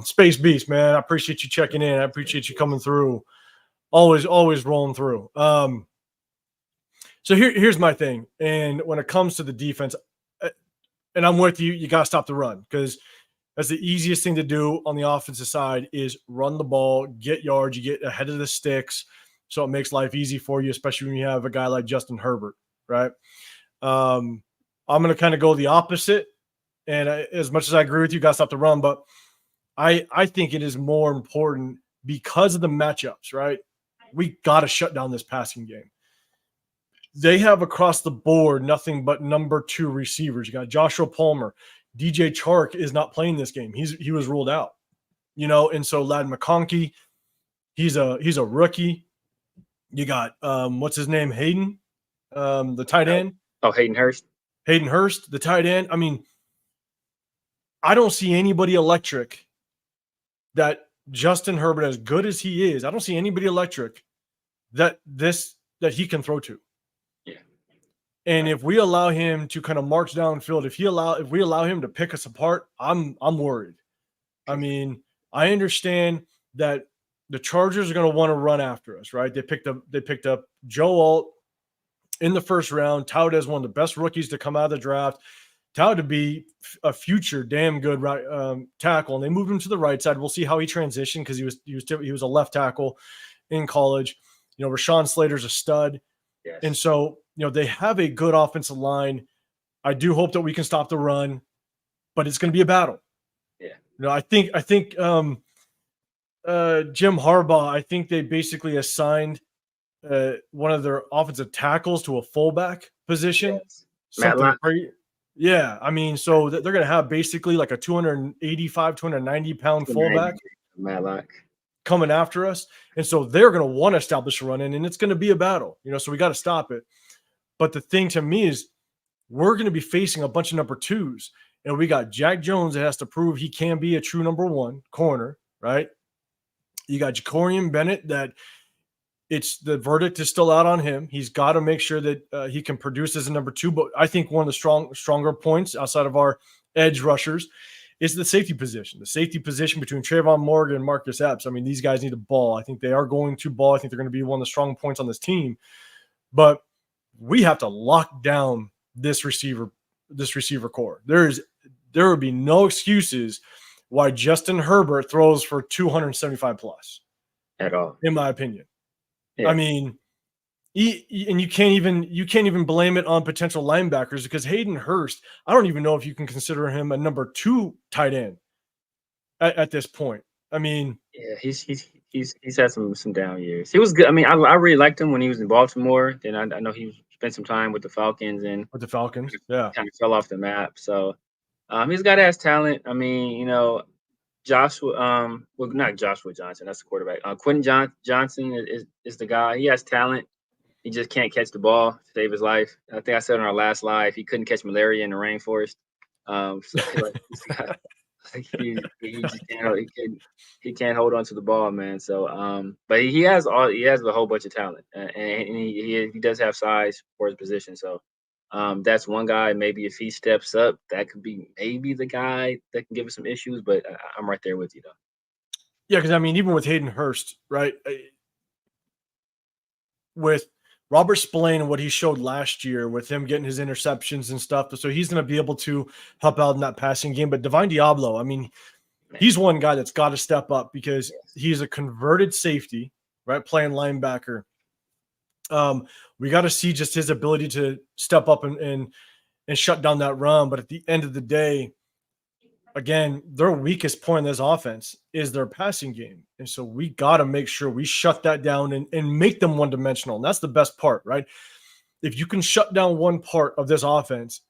Space Beast, man, I appreciate you checking in. I appreciate you coming through. Always rolling through. So here's my thing, and when it comes to the defense, and I'm with you, you got to stop the run because that's the easiest thing to do on the offensive side is run the ball, get yards, you get ahead of the sticks. So it makes life easy for you, especially when you have a guy like Justin Herbert, right? I'm going to kind of go the opposite. And as much as I agree with you, got to stop the run. But I think it is more important because of the matchups, right? We got to shut down this passing game. They have across the board nothing but number 2 receivers. You got Joshua Palmer. DJ Chark is not playing this game. He was ruled out, and so Ladd McConkey, he's a rookie. You got what's his name? Hayden, the tight end. Oh, Hayden Hurst. Hayden Hurst, the tight end. I mean, I don't see anybody electric that Justin Herbert, as good as he is, I don't see anybody electric that he can throw to. Yeah. And if we allow him to kind of march downfield, if we allow him to pick us apart, I'm worried. I mean, I understand that the Chargers are going to want to run after us, right? They picked up Joe Alt in the first round, touted as one of the best rookies to come out of the draft, touted to be a future damn good tackle, and they moved him to the right side. We'll see how he transitioned because he was a left tackle in college. Rashawn Slater's a stud. Yes. And so, they have a good offensive line. I do hope that we can stop the run, but it's going to be a battle. Yeah. I think Jim Harbaugh, I think they basically assigned one of their offensive tackles to a fullback position. Yes. Something crazy. Yeah. I mean, so they're going to have basically like a 285, 290 pound fullback Matlock coming after us. And so they're going to want to establish a run in, and it's going to be a battle, so we got to stop it. But the thing to me is we're going to be facing a bunch of number twos, and we got Jack Jones that has to prove he can be a true number one corner, right? You got Jacorian Bennett that it's the verdict is still out on him. He's got to make sure that he can produce as a number two. But I think one of the stronger points outside of our edge rushers is the safety position. The safety position between Trayvon Morgan and Marcus Epps. I mean, these guys need a ball. I think they are going to ball. I think they're going to be one of the strong points on this team. But we have to lock down this receiver core. There would be no excuses why Justin Herbert throws for 275 plus at all, in my opinion. Yeah. I mean, and you can't even blame it on potential linebackers because Hayden Hurst, I don't even know if you can consider him a number two tight end at this point. I mean, yeah, he's had some down years. He was good. I mean, I really liked him when he was in Baltimore. Then I know he spent some time with the Falcons yeah, kind of fell off the map. So he's got ass talent. I mean, Joshua, well, not Joshua Johnson, that's the quarterback. Quentin Johnson is the guy. He has talent. He just can't catch the ball to save his life. I think I said on our last live, he couldn't catch malaria in the rainforest. He just can't hold on to the ball, man. So, but he has a whole bunch of talent, and he does have size for his position. So, that's one guy. Maybe if he steps up, that could be maybe the guy that can give us some issues. But I'm right there with you, though. Yeah, because I mean, even with Hayden Hurst, right, with Robert Spillane and what he showed last year with him getting his interceptions and stuff, so he's going to be able to help out in that passing game. But Divine Diablo, I mean, he's one guy that's got to step up because he's a converted safety, right, playing linebacker. We got to see just his ability to step up and shut down that run. But at the end of the day, again, their weakest point in this offense is their passing game. And so we got to make sure we shut that down and make them one-dimensional. And that's the best part, right? If you can shut down one part of this offense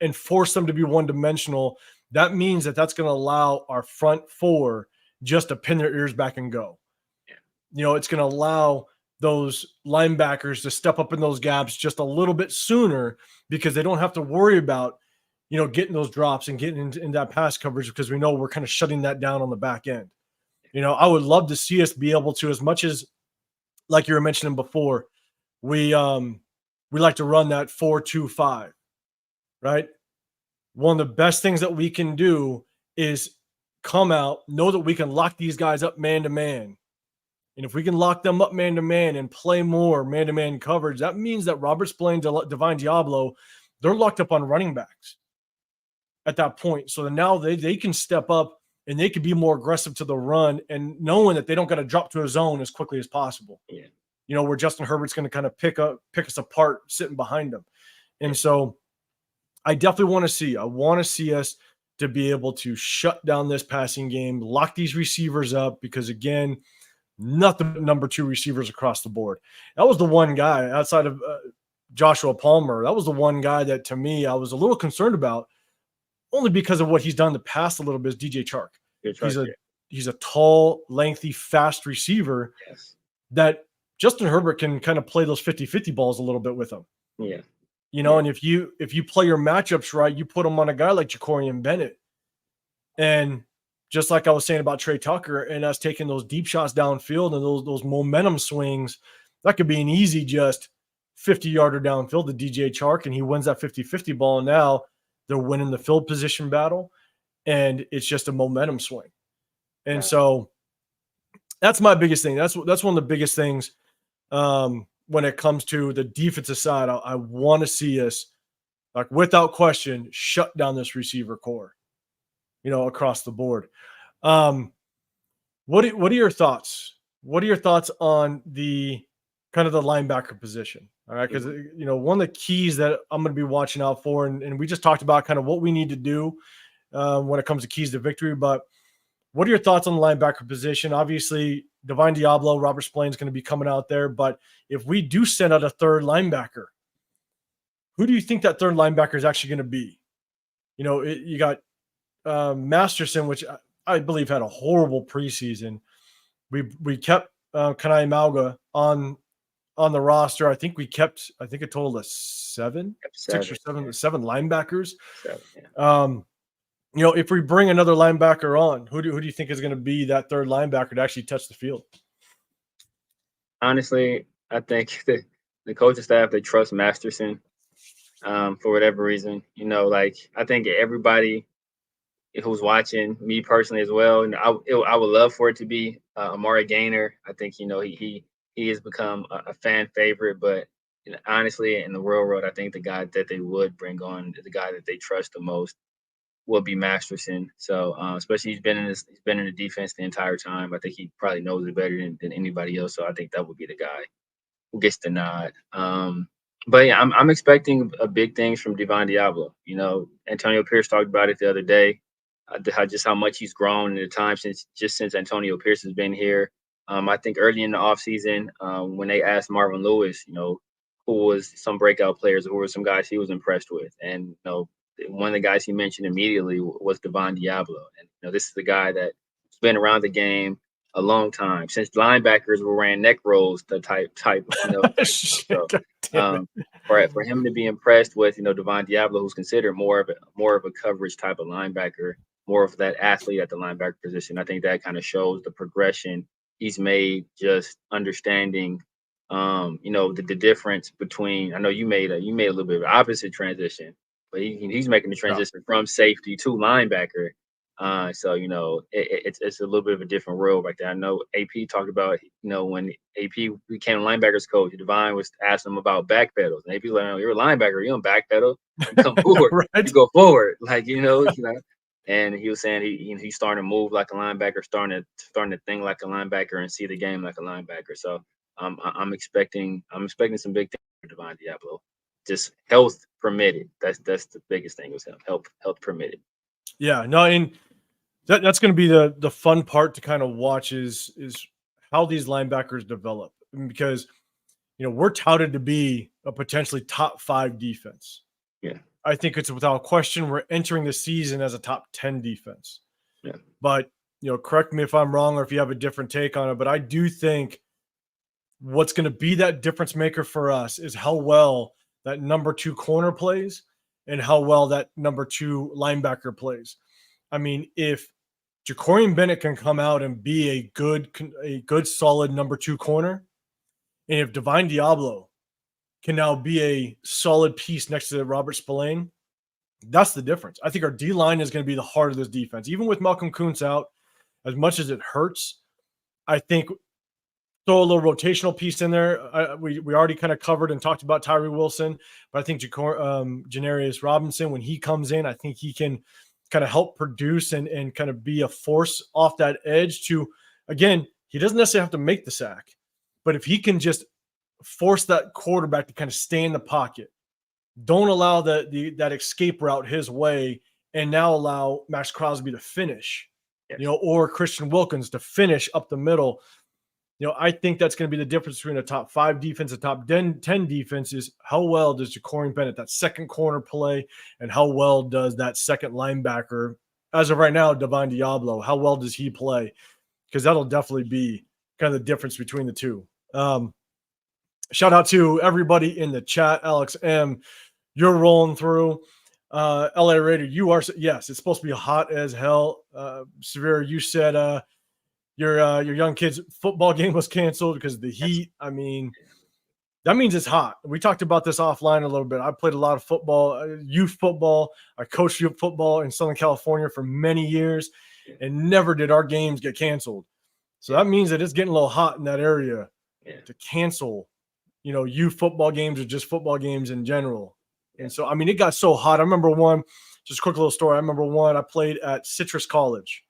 and force them to be one-dimensional, that means that's going to allow our front four just to pin their ears back and go. It's going to allow those linebackers to step up in those gaps just a little bit sooner because they don't have to worry about getting those drops and getting in that pass coverage because we know we're kind of shutting that down on the back end. I would love to see us be able to, as much as like you were mentioning before, we like to run that 4-2-5, right? One of the best things that we can do is come out, know that we can lock these guys up man to man. And if we can lock them up man to man and play more man to man coverage, that means that Robert Spillane, Divine Diablo, they're locked up on running backs at that point. So now they can step up and they can be more aggressive to the run and knowing that they don't got to drop to a zone as quickly as possible. Yeah. Where Justin Herbert's going to kind of pick us apart sitting behind them. And so I definitely want to see us to be able to shut down this passing game, lock these receivers up, because again, nothing but number two receivers across the board. That was the one guy outside of Joshua Palmer. That was the one guy that to me, I was a little concerned about, only because of what he's done in the past a little bit, is DJ Chark. He's a tall, lengthy, fast receiver that Justin Herbert can kind of play those 50-50 balls a little bit with him. Yeah. And if you play your matchups right, you put him on a guy like Jacorian Bennett. And just like I was saying about Trey Tucker and us taking those deep shots downfield and those momentum swings, that could be an easy just 50-yarder downfield to DJ Chark, and he wins that 50-50 ball. And now they're winning the field position battle, and it's just a momentum swing. And so that's my biggest thing. That's one of the biggest things when it comes to the defensive side. I want to see us, like, without question, shut down this receiver core, across the board. What are your thoughts? What are your thoughts on the kind of the linebacker position. All right. Because, one of the keys that I'm going to be watching out for, and we just talked about kind of what we need to do when it comes to keys to victory. But what are your thoughts on the linebacker position? Obviously, Divine Diablo, Robert Spillane is going to be coming out there. But if we do send out a third linebacker, who do you think that third linebacker is actually going to be? You got Masterson, which I believe had a horrible preseason. We kept Kanai Mauga on the roster. I think a total of seven linebackers. If we bring another linebacker on, who do you think is going to be that third linebacker to actually touch the field? Honestly, I think the coaching staff, they trust Masterson for whatever reason. I think everybody who's watching, me personally as well, and I would love for it to be Amari Gaynor. I think he has become a fan favorite, but honestly, in the real world, I think the guy that they would bring on, the guy that they trust the most, will be Masterson. So especially he's been in the defense the entire time. I think he probably knows it better than anybody else. So I think that would be the guy who gets the nod. But yeah, I'm expecting big things from Divine Diablo. Antonio Pierce talked about it the other day, how much he's grown in the time since Antonio Pierce has been here. I think early in the offseason, when they asked Marvin Lewis, who was some breakout players, who were some guys he was impressed with, and one of the guys he mentioned immediately was Divine Diablo, and this is the guy that's been around the game a long time, since linebackers were wearing neck rolls, the type. So, for him to be impressed with Divine Diablo, who's considered more of a coverage type of linebacker, more of that athlete at the linebacker position, I think that kind of shows the progression he's made, just understanding the difference between. I know you made a little bit of opposite transition, but he's making the transition from safety to linebacker. So it's a little bit of a different world right there. I know AP talked about when AP became a linebackers coach, Divine was asking him about back pedals, and AP's like, "No, you're a linebacker, you don't back pedal, you come forward, Right? you go forward." And he was saying he's starting to move like a linebacker, starting to think like a linebacker and see the game like a linebacker. So I'm expecting some big things for Divine Diablo. Just health permitted. That's the biggest thing with him. Health permitted. Yeah, no, and that's going to be the fun part to kind of watch is how these linebackers develop, because we're touted to be a potentially top 5 defense. Yeah, I think it's without question we're entering the season as a top 10 defense. Yeah, but correct me if I'm wrong or if you have a different take on it, but I do think what's going to be that difference maker for us is how well that number 2 corner plays and how well that number 2 linebacker plays. I mean, if Jacorian Bennett can come out and be a good solid number 2 corner, and if Divine Diablo can now be a solid piece next to Robert Spillane, that's the difference. I think our D-line is going to be the heart of this defense. Even with Malcolm Kuntz out, as much as it hurts, I think throw a little rotational piece in there. We already kind of covered and talked about Tyree Wilson, but I think Janarius Robinson, when he comes in, I think he can kind of help produce and kind of be a force off that edge to, again, he doesn't necessarily have to make the sack, but if he can just force that quarterback to kind of stay in the pocket, don't allow that escape route his way, and now allow Max Crosby to finish, or Christian Wilkins to finish up the middle. I think that's going to be the difference between a top 5 defense and top 10 defense is how well does Jacorian Bennett, that second corner, play, and how well does that second linebacker, as of right now, Divine Diablo, how well does he play? Because that'll definitely be kind of the difference between the two. Shout out to everybody in the chat. Alex M., you're rolling through. LA Raider, yes, it's supposed to be hot as hell. Severe, you said your young kid's football game was canceled because of the heat. I mean, that means it's hot. We talked about this offline a little bit. I played a lot of football, youth football. I coached youth football in Southern California for many years, and never did our games get canceled. So that means that it's getting a little hot in that area to cancel, youth football games or just football games in general. And so, I mean, it got so hot. I remember just a quick little story. I remember I played at Citrus College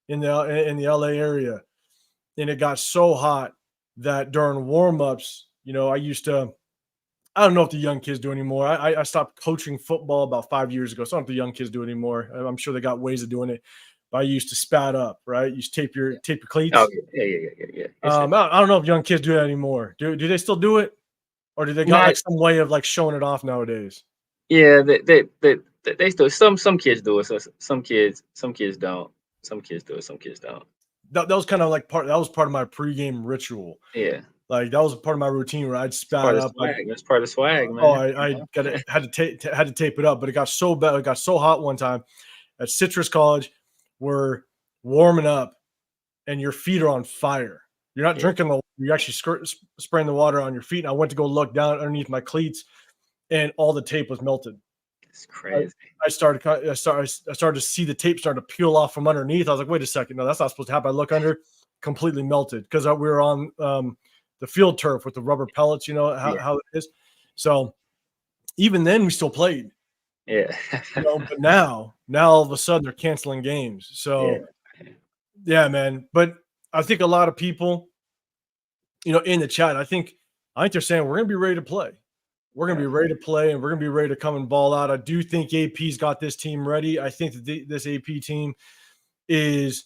in the LA area, and it got so hot that during warm-ups, I used to. I don't know if the young kids do anymore. I stopped coaching football about 5 years ago, so I don't know if the young kids do anymore. I'm sure they got ways of doing it. But I used to spat up, right? You used to tape your Oh cleats. yeah. It's a, I don't know if young kids do that anymore. Do they still do it, or do they got not like some way of like showing it off nowadays? yeah. They still some kids do it. So some kids don't. Some kids do it. Some kids don't. That was kind of like that was part of my pregame ritual. Yeah, Like that was part of my routine where I'd it's part spat of up. swag. That's part of swag, Oh, man. I got it. Had to tape it up, but it got so bad. It got so hot one time at Citrus College. We're warming up, and your feet are on fire. You're not Yeah, drinking the. You're actually spraying the water on your feet. And I went to go look down underneath my cleats, and all the tape was melted. it's I, crazy. I started to see the tape start to peel off from underneath. I was like, wait a second, no, that's not supposed to happen. I look under, completely melted because we were on the field turf with the rubber pellets. You know how, Yeah, how it is. So even then, we still played. yeah, But now all of a sudden they're canceling games. yeah, So yeah, man. But I think a lot of people, in the chat, I think they're saying we're gonna be ready to play. We're gonna yeah, be ready to play, and we're gonna be ready to come and ball out. I do think AP's got this team ready. I think that this AP team is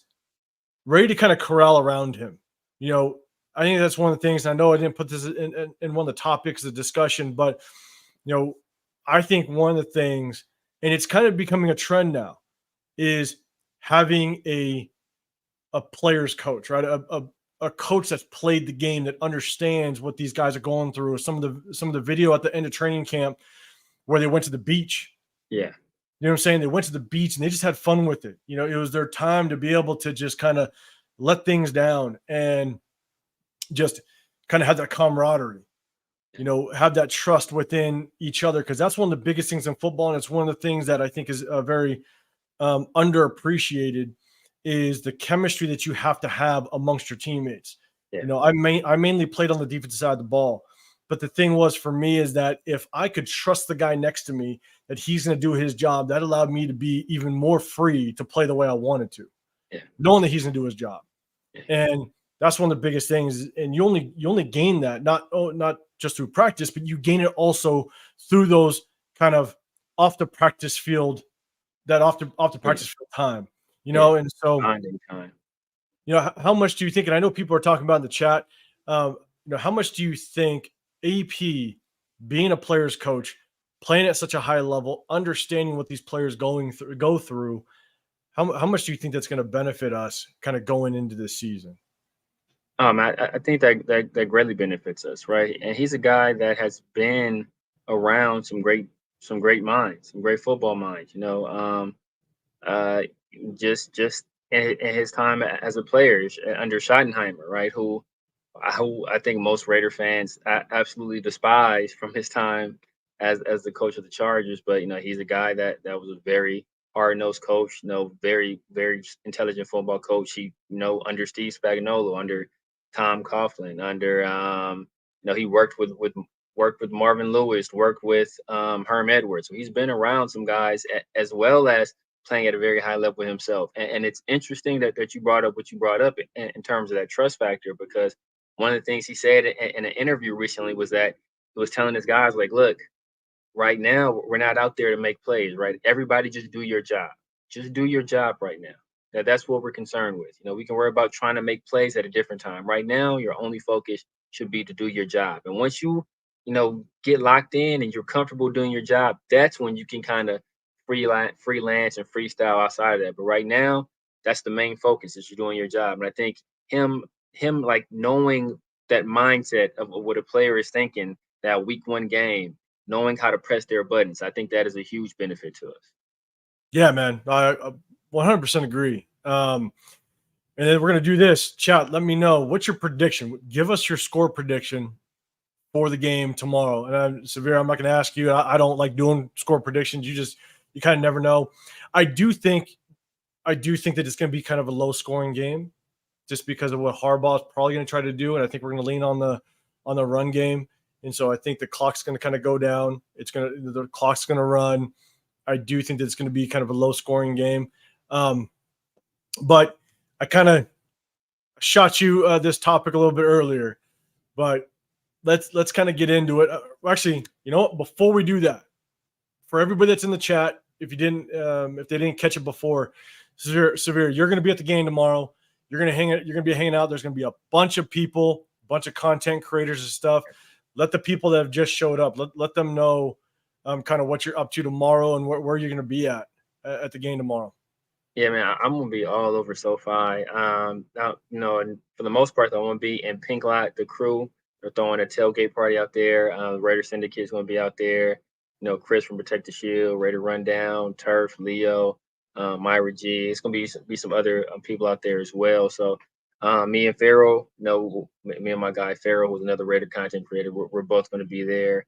ready to kind of corral around him. You know, I think that's one of the things. I know I didn't put this in one of the topics of discussion, but you know, I think one of the things, and it's kind of becoming a trend now, is having a player's coach, right? A coach that's played the game, that understands what these guys are going through. Some of the video at the end of training camp where they went to the beach. yeah, You know what I'm saying? They went to the beach and they just had fun with it. It was their time to be able to just kind of let things down and just kind of have that camaraderie. Have that trust within each other, because that's one of the biggest things in football, and it's one of the things that I think is very underappreciated, is the chemistry that you have to have amongst your teammates. yeah, I mainly played on the defensive side of the ball, but the thing was for me is that if I could trust the guy next to me that he's going to do his job, that allowed me to be even more free to play the way I wanted to, yeah, knowing that he's going to do his job. yeah, And that's one of the biggest things. And you only gain that not just through practice, but you gain it also through those kind of off the practice field, that off the yeah, practice field time. yeah. And so Bonding time. how much do you think? And I know people are talking about in the chat. How much do you think AP, being a player's coach, playing at such a high level, understanding what these players go through, how much do you think that's going to benefit us kind of going into this season? I think that greatly benefits us, right? And he's a guy that has been around some great minds, some great football minds. Uh, just in his time as a player under Schottenheimer, right? Who I think most Raider fans absolutely despise from his time as the coach of the Chargers. But he's a guy that was a very hard nosed coach. Very very intelligent football coach. He under Steve Spagnuolo, under Tom Coughlin, under he worked with Marvin Lewis, worked with Herm Edwards. So he's been around some guys as well as playing at a very high level himself. And it's interesting that you brought up what you brought up in terms of that trust factor, because one of the things he said in an interview recently was that he was telling his guys, like, look, right now we're not out there to make plays, right? Everybody just do your job. Just do your job right now. That's what we're concerned with. We can worry about trying to make plays at a different time. Right now, your only focus should be to do your job. And once get locked in and you're comfortable doing your job, that's when you can kind of freelance and freestyle outside of that. But right now, that's the main focus, is you're doing your job. And I think him like knowing that mindset of what a player is thinking, that week one game, knowing how to press their buttons, I think that is a huge benefit to us. Yeah, man, I 100% agree. And then we're gonna do this. Chat, let me know what's your prediction. Give us your score prediction for the game tomorrow. And Severe, I'm not going to ask you. I don't like doing score predictions. You kind of never know. I do think that it's going to be kind of a low scoring game, just because of what Harbaugh is probably going to try to do, and I think we're going to lean on the run game. And so I think the clock's going to kind of go down. The clock's going to run. I do think that it's going to be kind of a low scoring game. But I kind of shot you this topic a little bit earlier, but let's kind of get into it. Actually, you know what? Before we do that, for everybody that's in the chat, if they didn't catch it before, Severe, you're going to be at the game tomorrow. You're going to be hanging out. There's going to be a bunch of people, a bunch of content creators and stuff. Let the people that have just showed up, let them know kind of what you're up to tomorrow and where you're going to be at the game tomorrow. Yeah, man, I'm gonna be all over SoFi. Now, and for the most part, I want to be in Pink Lot. The crew, they're throwing a tailgate party out there. Raider Syndicate is gonna be out there. Chris from Protect the Shield, Raider Rundown, Turf, Leo, Myra G. It's gonna be some other people out there as well. So, me and Farrell, me and my guy Farrell, who's another Raider content creator, we're both gonna be there.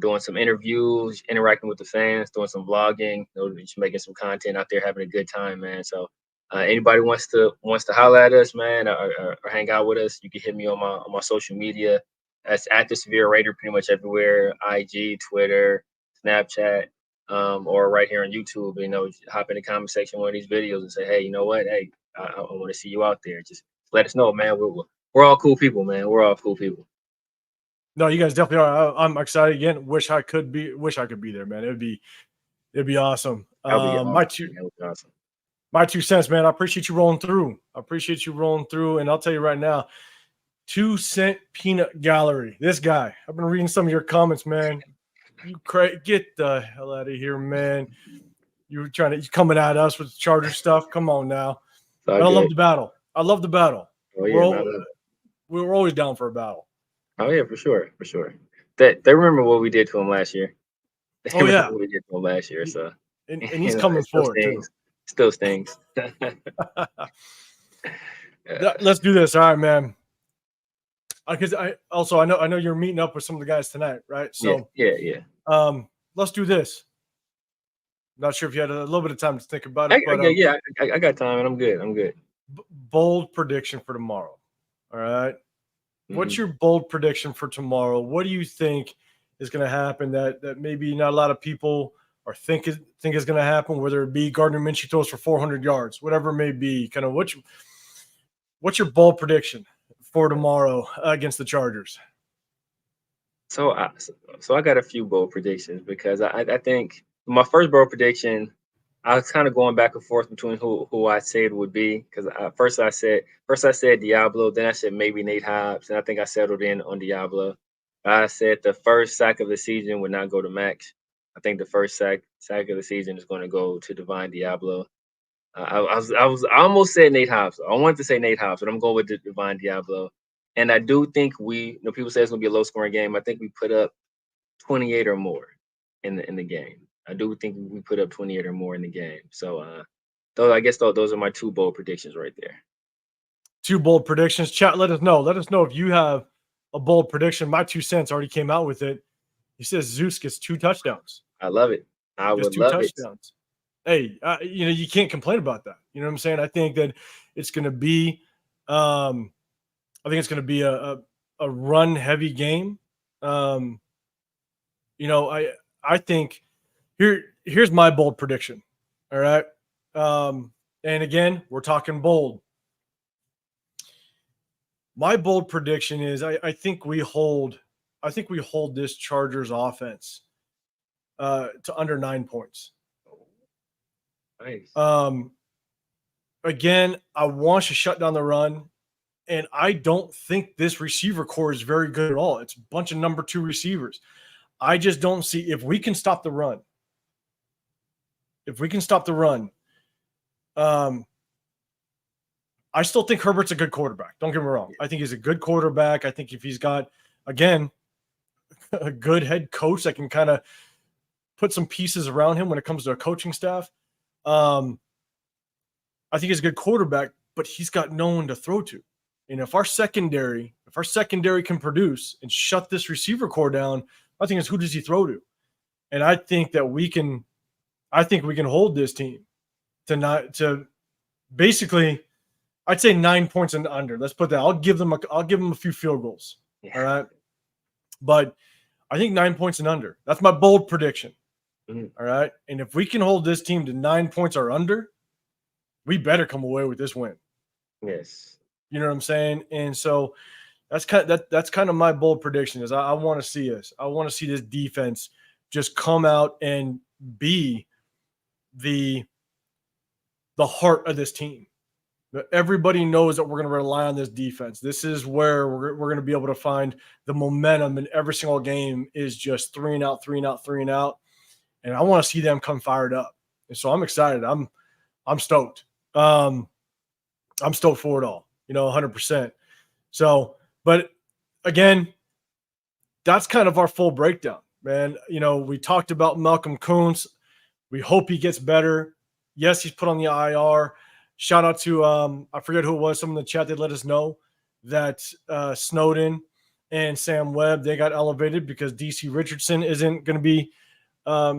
Doing some interviews, interacting with the fans, doing some vlogging, just making some content out there, having a good time, man. So anybody wants to holler at us, man, or hang out with us, you can hit me on my social media. That's at the SevereRaider, pretty much everywhere: IG, Twitter, Snapchat, or right here on YouTube. Hop in the comment section of one of these videos and say, hey, you know what? Hey, I want to see you out there. Just let us know, man. We're all cool people, man. We're all cool people. No, you guys definitely are. I'm excited again. Wish I could be there, man. It'd be awesome. My 2 cents, man. I appreciate you rolling through. And I'll tell you right now, 2 cent peanut gallery. This guy. I've been reading some of your comments, man. Get the hell out of here, man. You're coming at us with Charger stuff. Come on now. But I love the battle. Oh, yeah, we're always down for a battle. Oh yeah, for sure. They remember what we did to him last year. Oh yeah, what we did to him last year. So and he's coming forward too. Still stings. Let's do this. All right, man. Because I know you're meeting up with some of the guys tonight, right? So yeah. Let's do this. Not sure if you had a little bit of time to think about it, I got time and I'm good. Bold prediction for tomorrow. All right. What's your bold prediction for tomorrow? What do you think is going to happen that maybe not a lot of people are think is going to happen? Whether it be Gardner Minshew throws for 400 yards, whatever it may be. Kind of what's your bold prediction for tomorrow against the Chargers? So I got a few bold predictions because I think my first bold prediction, I was kind of going back and forth between who I said it would be, because first I said Diablo, then I said maybe Nate Hobbs, and I think I settled in on Diablo. I said the first sack of the season would not go to Max. I think the first sack of the season is going to go to Divine Diablo. I almost said Nate Hobbs. I wanted to say Nate Hobbs, but I'm going with the Divine Diablo. And I do think people say it's going to be a low scoring game. I think we put up 28 or more in the game. I do think we put up 28 or more in the game. So, I guess those are my 2 bold predictions right there. 2 bold predictions. Chat, let us know. Let us know if you have a bold prediction. My 2 cents already came out with it. He says Zeus gets 2 touchdowns. I love it. I would love touchdowns. Hey, you can't complain about that. You know what I'm saying? I think that it's going to be, a run heavy game. I think here's my bold prediction. All right. And again, we're talking bold. My bold prediction is I think we hold this Chargers offense to under 9 points. Nice. Again, I want to shut down the run, and I don't think this receiver core is very good at all. It's a bunch of number 2 receivers. I just don't see if we can stop the run. I still think Herbert's a good quarterback. Don't get me wrong. I think he's a good quarterback. I think if he's got, again, a good head coach that can kind of put some pieces around him when it comes to a coaching staff, I think he's a good quarterback, but he's got no one to throw to. And if our secondary can produce and shut this receiver core down, I think it's who does he throw to? And I think that we can hold this team to basically, I'd say 9 points and under. Let's put that. I'll give them a few field goals. Yeah. All right. But I think 9 points and under. That's my bold prediction. Mm-hmm. All right. And if we can hold this team to 9 points or under, we better come away with this win. Yes. You know what I'm saying? And so That's kind of my bold prediction. Is I want to see us. I want to see this defense just come out and be the heart of this team. Everybody knows that we're going to rely on this defense. This is where we're going to be able to find the momentum in every single game is just 3 and out, 3 and out, 3 and out. And I want to see them come fired up. And so I'm excited. I'm stoked. I'm stoked for it all, 100%. So, but again, that's kind of our full breakdown, man. We talked about Malcolm Kuntz. We hope he gets better. Yes, he's put on the IR. Shout out to I forget who it was. Someone in the chat, they let us know that Snowden and Sam Webb, they got elevated because DC Richardson isn't going to be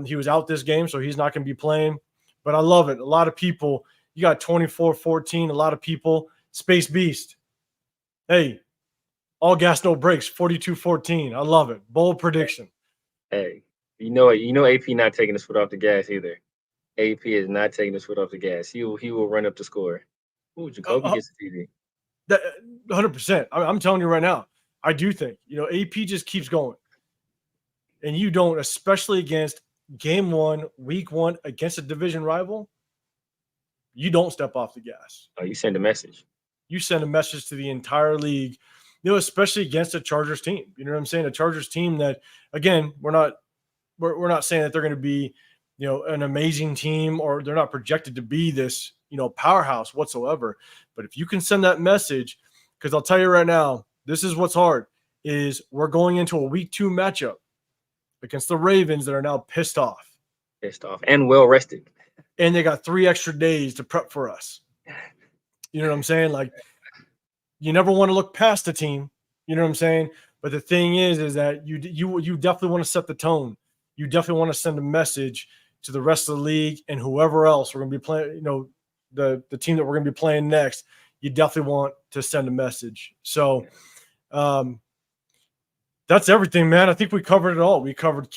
he was out this game, so he's not going to be playing. But I love it. A lot of people, you got 24-14, a lot of people. Space Beast. Hey, all gas, no brakes, 42-14. I love it. Bold prediction. Hey, AP not taking his foot off the gas either. AP is not taking his foot off the gas. He will run up the score. Ooh, Jacoby gets the TV. 100%. I'm telling you right now, I do think, AP just keeps going. And you don't, especially against game 1, week 1, against a division rival, you don't step off the gas. Oh, you send a message. You send a message to the entire league, especially against a Chargers team. You know what I'm saying? A Chargers team that, again, we're not saying that they're going to be, an amazing team or they're not projected to be this, powerhouse whatsoever. But if you can send that message, because I'll tell you right now, this is what's hard, is we're going into a week 2 matchup against the Ravens that are now pissed off and well rested. And they got 3 extra days to prep for us. You know what I'm saying? Like, you never want to look past the team. You know what I'm saying? But the thing is that you definitely want to set the tone. You definitely want to send a message to the rest of the league and whoever else we're going to be playing, the team that we're going to be playing next. You definitely want to send a message. So that's everything, man. I think we covered it all. We covered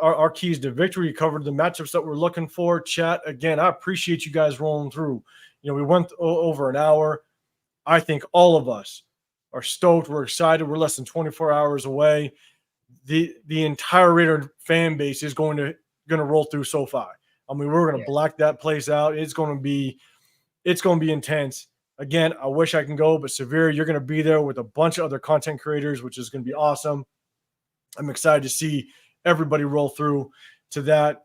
our keys to victory. We covered the matchups that we're looking for. Chat, again, I appreciate you guys rolling through. We went over an hour. I think all of us are stoked. We're excited. We're less than 24 hours away. The entire Raider fan base is going to roll through SoFi. I mean, we're going to black that place out. It's going to be intense. Again, I wish I can go, but Severe, you're going to be there with a bunch of other content creators, which is going to be awesome. I'm excited to see everybody roll through to that.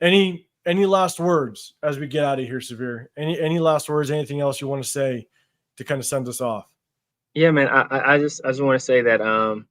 Any last words as we get out of here, Severe? Any last words? Anything else you want to say to kind of send us off? Yeah, man. I just want to say that I'm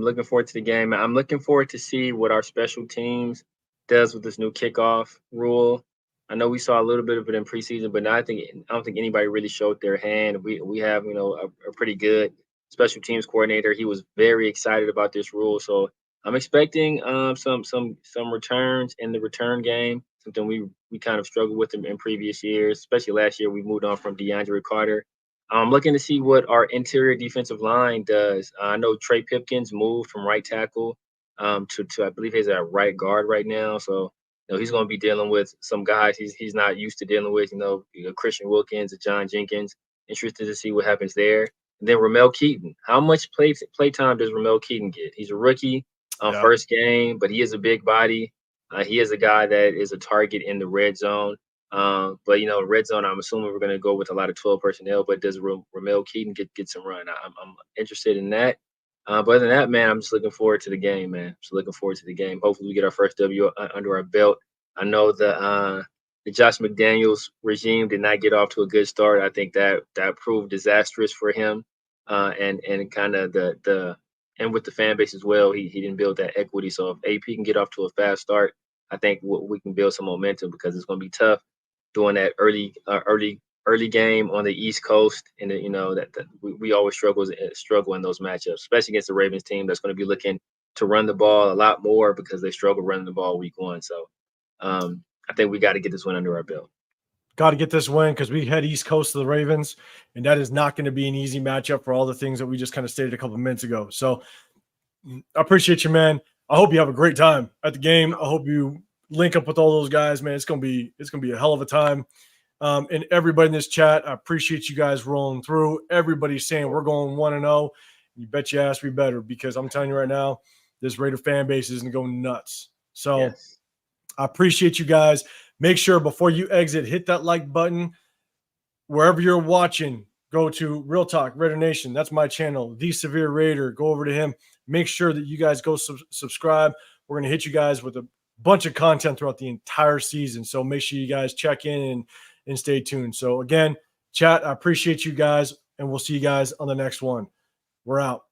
looking forward to the game. I'm looking forward to see what our special teams does with this new kickoff rule. I know we saw a little bit of it in preseason, but I don't think anybody really showed their hand. We have a pretty good special teams coordinator. He was very excited about this rule, so I'm expecting some returns in the return game. Something we kind of struggled with in previous years, especially last year. We moved on from DeAndre Carter. I'm looking to see what our interior defensive line does. I know Trey Pipkins moved from right tackle to I believe he's at right guard right now. So he's going to be dealing with some guys he's not used to dealing with. Christian Wilkins and John Jenkins. Interested to see what happens there. And then Ramel Keaton. How much play time does Ramel Keaton get? He's a rookie, first game, but he is a big body. He is a guy that is a target in the red zone. But red zone, I'm assuming we're going to go with a lot of 12 personnel. But does Ramel Keaton get some run? I'm interested in that. But other than that, man, I'm just looking forward to the game, man. Just looking forward to the game. Hopefully, we get our first W under our belt. I know the Josh McDaniels regime did not get off to a good start. I think that proved disastrous for him, and kind of and with the fan base as well. He didn't build that equity. So if AP can get off to a fast start, I think we can build some momentum because it's going to be tough doing that early game on the East Coast, and that we always struggle in those matchups, especially against the Ravens team that's going to be looking to run the ball a lot more because they struggle running the ball week 1. So I think we got to get this one under our belt. Got to get this win because we head East Coast to the Ravens, and that is not going to be an easy matchup for all the things that we just kind of stated a couple of minutes ago. So I appreciate you, man. I hope you have a great time at the game. I hope you link up with all those guys, man. It's gonna be a hell of a time. And everybody in this chat, I appreciate you guys rolling through. Everybody's saying we're going 1-0. You bet your ass we better, because I'm telling you right now, this Raider fan base is going to go nuts. So Yes. I appreciate you guys. Make sure before you exit, hit that like button. Wherever you're watching, go to Real Talk Raider Nation. That's my channel, The Severe Raider. Go over to him. Make sure that you guys go subscribe. We're going to hit you guys with a bunch of content throughout the entire season. So make sure you guys check in and stay tuned. So again, chat, I appreciate you guys, and we'll see you guys on the next one. We're out.